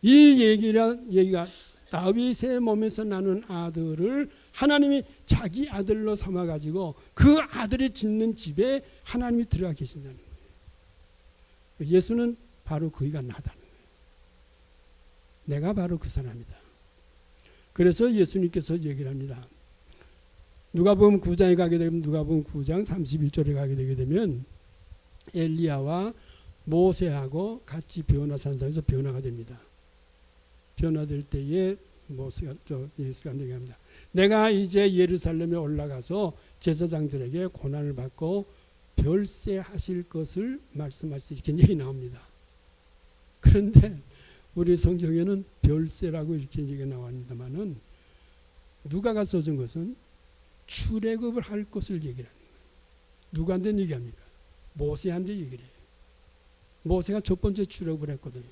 이 얘기가 다윗의 몸에서 나는 아들을 하나님이 자기 아들로 삼아가지고 그 아들이 짓는 집에 하나님이 들어가 계신다는 거예요. 예수는 바로 그이가 나다는 거예요. 내가 바로 그 사람이다. 그래서 예수님께서 얘기를 합니다. 누가복음 9장에 가게 되면 누가복음 9장 31절에 가게 되게 되면 엘리야와 모세하고 같이 변화 산상에서 변화가 됩니다. 변화될 때에 예수가 얘기합니다. 내가 이제 예루살렘에 올라가서 제사장들에게 고난을 받고 별세하실 것을 말씀하실 이렇게 얘기 나옵니다. 그런데 우리 성경에는 별세라고 이렇게 얘기가 나왔는데만은 누가가 써준 것은 출애굽을 할 것을 얘기를 하는 거예요. 누구한테 얘기합니까? 모세한테 얘기를 해요. 모세가 첫 번째 출애굽을 했거든요.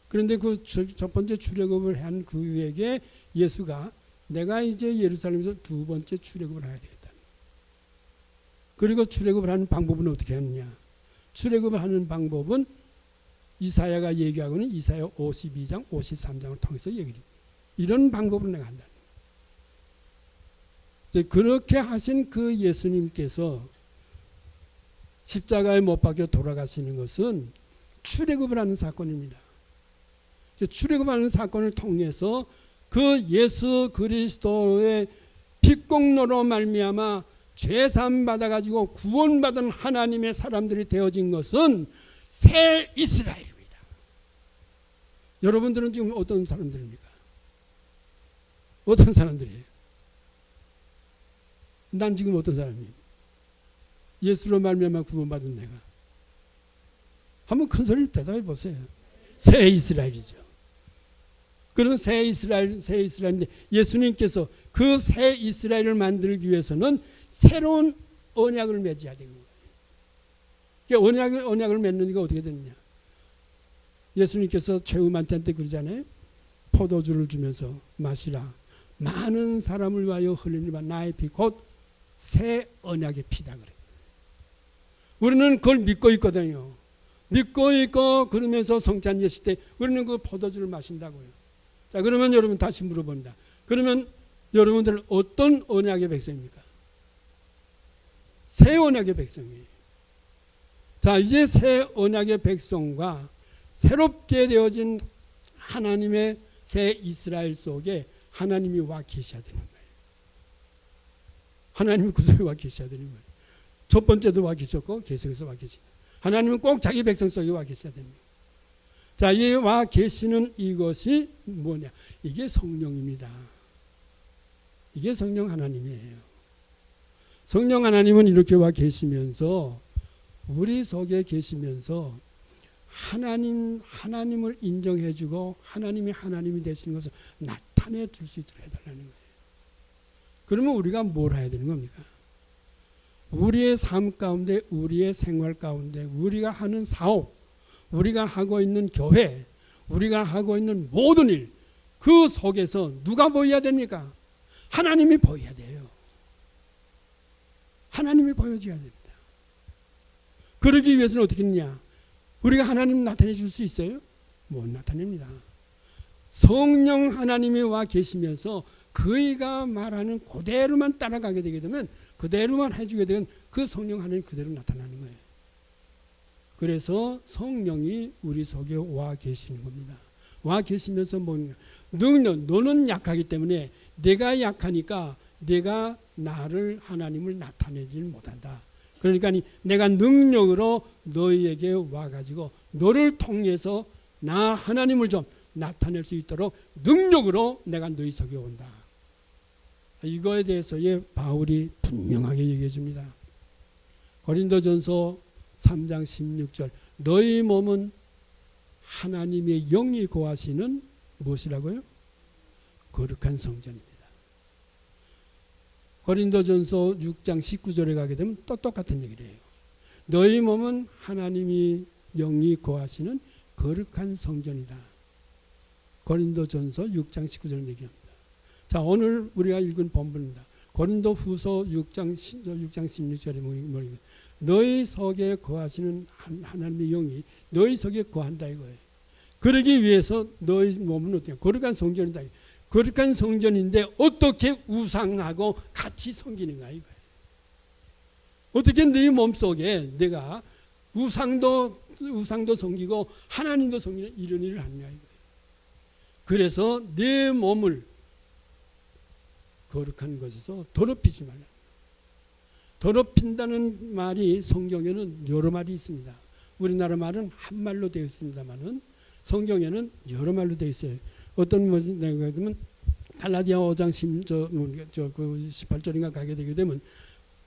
그런데 그 첫 번째 출애굽을 한 그에게 예수가 내가 이제 예루살렘에서 두 번째 출애굽을 해야 되겠다. 그리고 출애굽을 하는 방법은 어떻게 하느냐? 출애굽을 하는 방법은 이사야가 얘기하고는 이사야 52장, 53장을 통해서 얘기를 해요. 이런 방법으로 내가 한다. 그렇게 하신 그 예수님께서 십자가에 못 박혀 돌아가시는 것은 출애굽을 하는 사건입니다. 출애굽하는 사건을 통해서 그 예수 그리스도의 피공로로 말미암아 죄사함 받아가지고 구원받은 하나님의 사람들이 되어진 것은 새 이스라엘입니다. 여러분들은 지금 어떤 사람들입니까? 어떤 사람들이에요? 난 지금 어떤 사람이에요? 예수로 말미암아 구원받은 내가. 한번 큰 소리로 대답해 보세요. 새 이스라엘이죠. 그런 새 이스라엘인데 예수님께서 그 새 이스라엘을 만들기 위해서는 새로운 언약을 맺어야 되는 거예요. 그러니까 언약을 맺는 이가 어떻게 되느냐? 예수님께서 최후 만찬 때 그러잖아요. 포도주를 주면서 마시라. 많은 사람을 위하여 흘리는 나의 피 곧 새 언약의 피다 그래요. 우리는 그걸 믿고 있거든요. 믿고 있고 그러면서 성찬 예식 때 우리는 그 포도주를 마신다고요. 자, 그러면 여러분 다시 물어봅니다. 그러면 여러분들은 어떤 언약의 백성입니까? 새 언약의 백성이에요. 자, 이제 새 언약의 백성과 새롭게 되어진 하나님의 새 이스라엘 속에 하나님이 와 계셔야 되는 거예요. 하나님이 그 속에 와 계셔야 되는 거예요. 첫 번째도 와 계셨고 계속해서 와 계시다. 하나님은 꼭 자기 백성 속에 와 계셔야 됩니다. 자, 이 와 계시는 이것이 뭐냐? 이게 성령입니다. 이게 성령 하나님이에요. 성령 하나님은 이렇게 와 계시면서 우리 속에 계시면서 하나님을 인정해주고 하나님이 하나님이 되시는 것을 나타내 줄 수 있도록 해달라는 거예요. 그러면 우리가 뭘 해야 되는 겁니까? 우리의 삶 가운데, 우리의 생활 가운데, 우리가 하는 사업, 우리가 하고 있는 교회, 우리가 하고 있는 모든 일, 그 속에서 누가 보여야 됩니까? 하나님이 보여야 돼요. 하나님이 보여줘야 됩니다. 그러기 위해서는 어떻게 했냐? 우리가 하나님 나타내 줄 수 있어요? 못 나타냅니다. 성령 하나님이 와 계시면서 그이가 말하는 그대로만 따라가게 되게 되면, 그대로만 해주게 되면 그 성령 하나님이 그대로 나타나는 거예요. 그래서 성령이 우리 속에 와 계시는 겁니다. 와 계시면서 뭐냐? 너는 약하기 때문에, 내가 약하니까 내가 나를 하나님을 나타내질 못한다. 그러니까 내가 능력으로 너희에게 와가지고 너를 통해서 나 하나님을 좀 나타낼 수 있도록 능력으로 내가 너희 속에 온다. 이거에 대해서 바울이 분명하게 얘기해 줍니다. 고린도전서 3장 16절, 너희 몸은 하나님의 영이 거하시는 무엇이라고요? 거룩한 성전입니다. 고린도전서 6장 19절에 가게 되면 또 똑같은 얘기를 해요. 너희 몸은 하나님이 영이 거하시는 거룩한 성전이다. 고린도전서 6장 19절 얘기합니다. 자, 오늘 우리가 읽은 본문입니다. 고린도후서 6장 16절에 뭐입니까? 너희 속에 거하시는 하나님의 영이 너희 속에 거한다 이거예요. 그러기 위해서 너희 몸은 어때요? 거룩한 성전이다. 거룩한 성전인데 어떻게 우상하고 같이 섬기는가 이거예요. 어떻게 네 몸속에 내가 우상도 섬기고 하나님도 섬기는 이런 일을 하느냐 이거예요. 그래서 내 몸을 거룩한 것에서 더럽히지 말라. 더럽힌다는 말이 성경에는 여러 말이 있습니다. 우리나라 말은 한 말로 되어 있습니다만은 성경에는 여러 말로 되어 있어요. 어떤 내가 되면 갈라디아 5장 18절인가 가게 되게 되면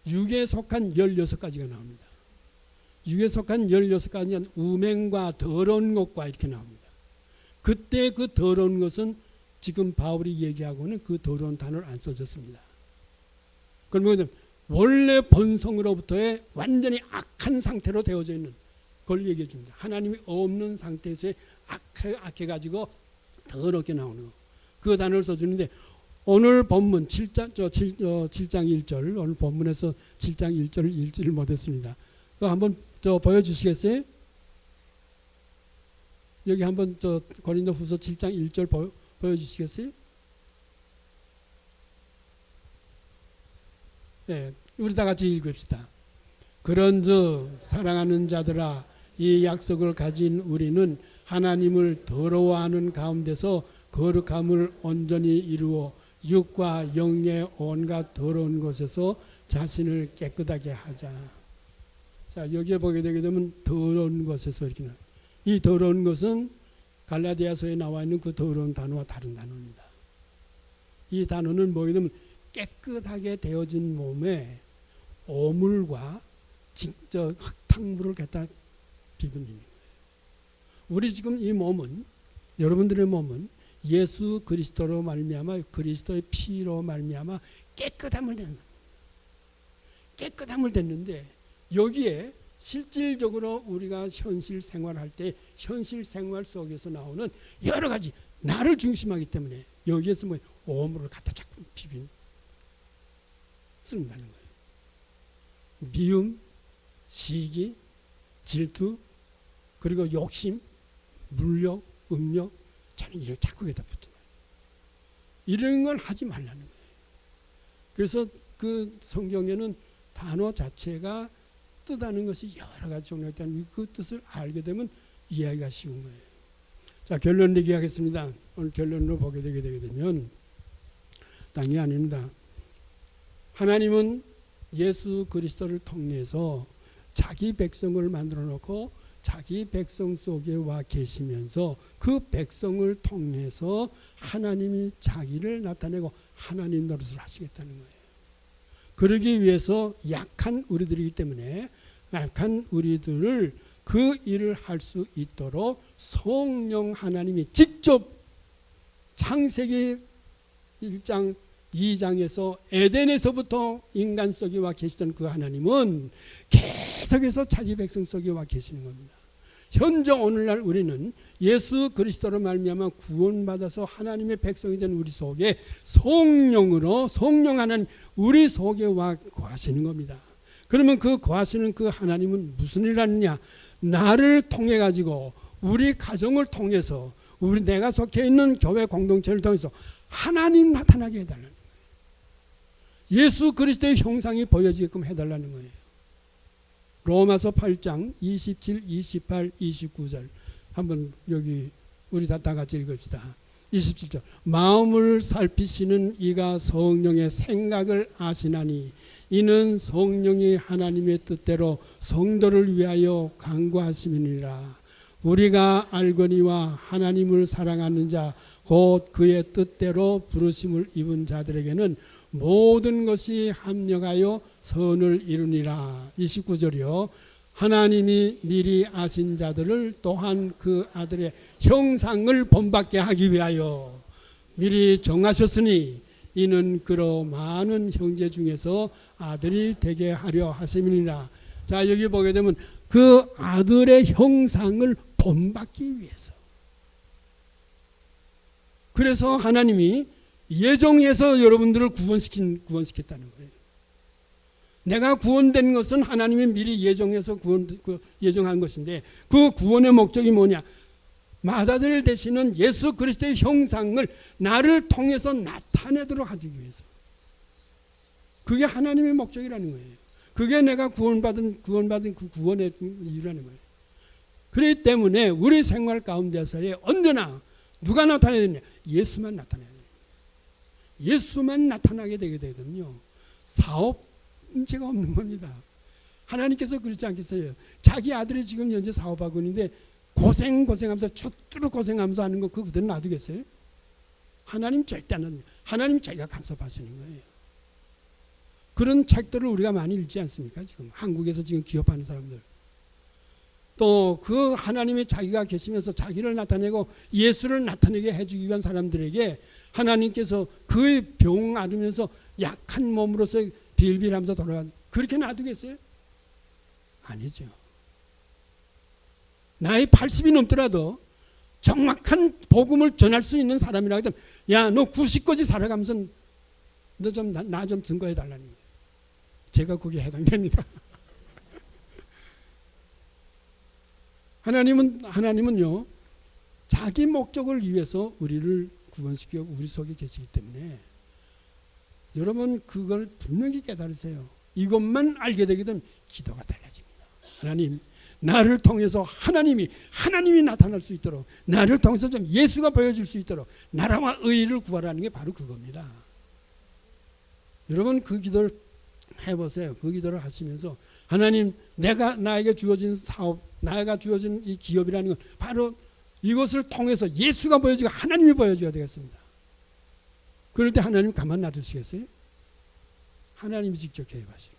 육에 속한 16가지가 나옵니다. 육에 속한 16가지는 우맹과 더러운 것과 이렇게 나옵니다. 그때 그 더러운 것은 지금 바울이 얘기하고는 그 더러운 단어를 안 써줬습니다. 그러면 원래 본성으로부터의 완전히 악한 상태로 되어져 있는 그걸 얘기해 줍니다. 하나님이 없는 상태에서 악해가지고 더럽게 나오는 거. 그 단어를 써주는데 오늘 본문 7장 1절, 오늘 본문에서 7장 1절을 읽지를 못했습니다. 그거 한번 더 보여주시겠어요? 여기 한번 고린도후서 7장 1절 보여주시겠어요? 네, 우리 다 같이 읽읍시다. 그런즉 사랑하는 자들아, 이 약속을 가진 우리는 하나님을 더러워하는 가운데서 거룩함을 온전히 이루어 육과 영의 온갖 더러운 것에서 자신을 깨끗하게 하자. 자, 여기에 보게 되게 되면 더러운 것에서 이렇게 나와요. 이 더러운 것은 갈라디아서에 나와 있는 그 더러운 단어와 다른 단어입니다. 이 단어는 뭐게 되면 깨끗하게 되어진 몸에 오물과 흙탕물을 갖다 비빈 힘인 거예요. 우리 지금 이 몸은, 여러분들의 몸은 예수 그리스도로 말미암아 그리스도의 피로 말미암아 깨끗함을 얻는, 깨끗함을 얻는데 여기에 실질적으로 우리가 현실 생활할 때 현실 생활 속에서 나오는 여러 가지 나를 중심하기 때문에 여기에서 뭐 오물을 갖다 자꾸 쓴다는 거예요. 미움, 시기, 질투, 그리고 욕심, 물욕, 음욕, 저는 이런 자꾸 여기다 붙은 거예요. 이런 걸 하지 말라는 거예요. 그래서 그 성경에는 단어 자체가 뜻하는 것이 여러 가지 종류가 있다는 그 뜻을 알게 되면 이해하기가 쉬운 거예요. 자, 결론 얘기하겠습니다. 오늘 결론으로 보게 되게 되면 땅이 아닙니다. 하나님은 예수 그리스도를 통해서 자기 백성을 만들어 놓고 자기 백성 속에 와 계시면서 그 백성을 통해서 하나님이 자기를 나타내고 하나님 노릇을 하시겠다는 거예요. 그러기 위해서 약한 우리들이기 때문에 약한 우리들을 그 일을 할 수 있도록 성령 하나님이 직접 창세기 1장 2장에서 에덴에서부터 인간 속에 와 계시던 그 하나님은 계속해서 자기 백성 속에 와 계시는 겁니다. 현재 오늘날 우리는 예수 그리스도로 말미암아 구원받아서 하나님의 백성이 된 우리 속에 성령으로 성령 하나님 우리 속에 와 거하시는 겁니다. 그러면 그 거하시는 그 하나님은 무슨 일을 하느냐? 나를 통해 가지고 우리 가정을 통해서 우리 내가 속해 있는 교회 공동체를 통해서 하나님 나타나게 해달라는 거예요. 예수 그리스도의 형상이 보여지게끔 해달라는 거예요. 로마서 8장 27, 28, 29절 한번 여기 우리 다 같이 읽읍시다. 27절 마음을 살피시는 이가 성령의 생각을 아시나니 이는 성령이 하나님의 뜻대로 성도를 위하여 간구하심이니라. 우리가 알거니와 하나님을 사랑하는 자 곧 그의 뜻대로 부르심을 입은 자들에게는 모든 것이 합력하여 선을 이루니라. 29절이요. 하나님이 미리 아신 자들을 또한 그 아들의 형상을 본받게 하기 위하여 미리 정하셨으니 이는 그로 많은 형제 중에서 아들이 되게 하려 하심이니라. 자, 여기 보게 되면 그 아들의 형상을 본받기 위해서. 그래서 하나님이 예정해서 여러분들을 구원시켰다는 거예요. 내가 구원된 것은 하나님이 미리 예정해서 예정한 것인데 그 구원의 목적이 뭐냐? 맏아들 되시는 예수 그리스도의 형상을 나를 통해서 나타내도록 하기 위해서. 그게 하나님의 목적이라는 거예요. 그게 내가 구원받은 그 구원의 이유라는 거예요. 그렇기 때문에 우리 생활 가운데서의 언제나 누가 나타나야 되느냐? 예수만 나타나야 돼요. 예수만 나타나게 되게 되거든요. 사업 문제가 없는 겁니다. 하나님께서 그렇지 않겠어요? 자기 아들이 지금 현재 사업하고 있는데 고생하면서 쭈뚜루 고생하면서 하는 거 그거 그대로 놔두겠어요? 하나님 절대 안 합니다. 하나님 자기가 간섭하시는 거예요. 그런 책들을 우리가 많이 읽지 않습니까? 지금 한국에서 지금 기업하는 사람들. 또 그 하나님이 자기가 계시면서 자기를 나타내고 예수를 나타내게 해주기 위한 사람들에게 하나님께서 그의 병 앓으면서 약한 몸으로서 빌빌하면서 돌아간 그렇게 놔두겠어요? 아니죠. 나이 80이 넘더라도 정확한 복음을 전할 수 있는 사람이라 하면 야, 너 90까지 살아가면서 너 좀 나 좀 증거해 달라는 거예요. 제가 거기에 해당됩니다. 하나님은요 자기 목적을 위해서 우리를 구원시켜 우리 속에 계시기 때문에 여러분 그걸 분명히 깨달으세요. 이것만 알게 되게 되면 기도가 달라집니다. 하나님 나를 통해서 하나님이 나타날 수 있도록 나를 통해서 좀 예수가 보여줄 수 있도록 나라와 의를 구하라는 게 바로 그겁니다. 여러분 그 기도를 해보세요. 그 기도를 하시면서 하나님 나에게 주어진 사업 나에게 주어진 이 기업이라는 건 바로 이것을 통해서 예수가 보여지고 하나님이 보여줘야 되겠습니다. 그럴 때 하나님 가만 놔두시겠어요? 하나님이 직접 개입하시는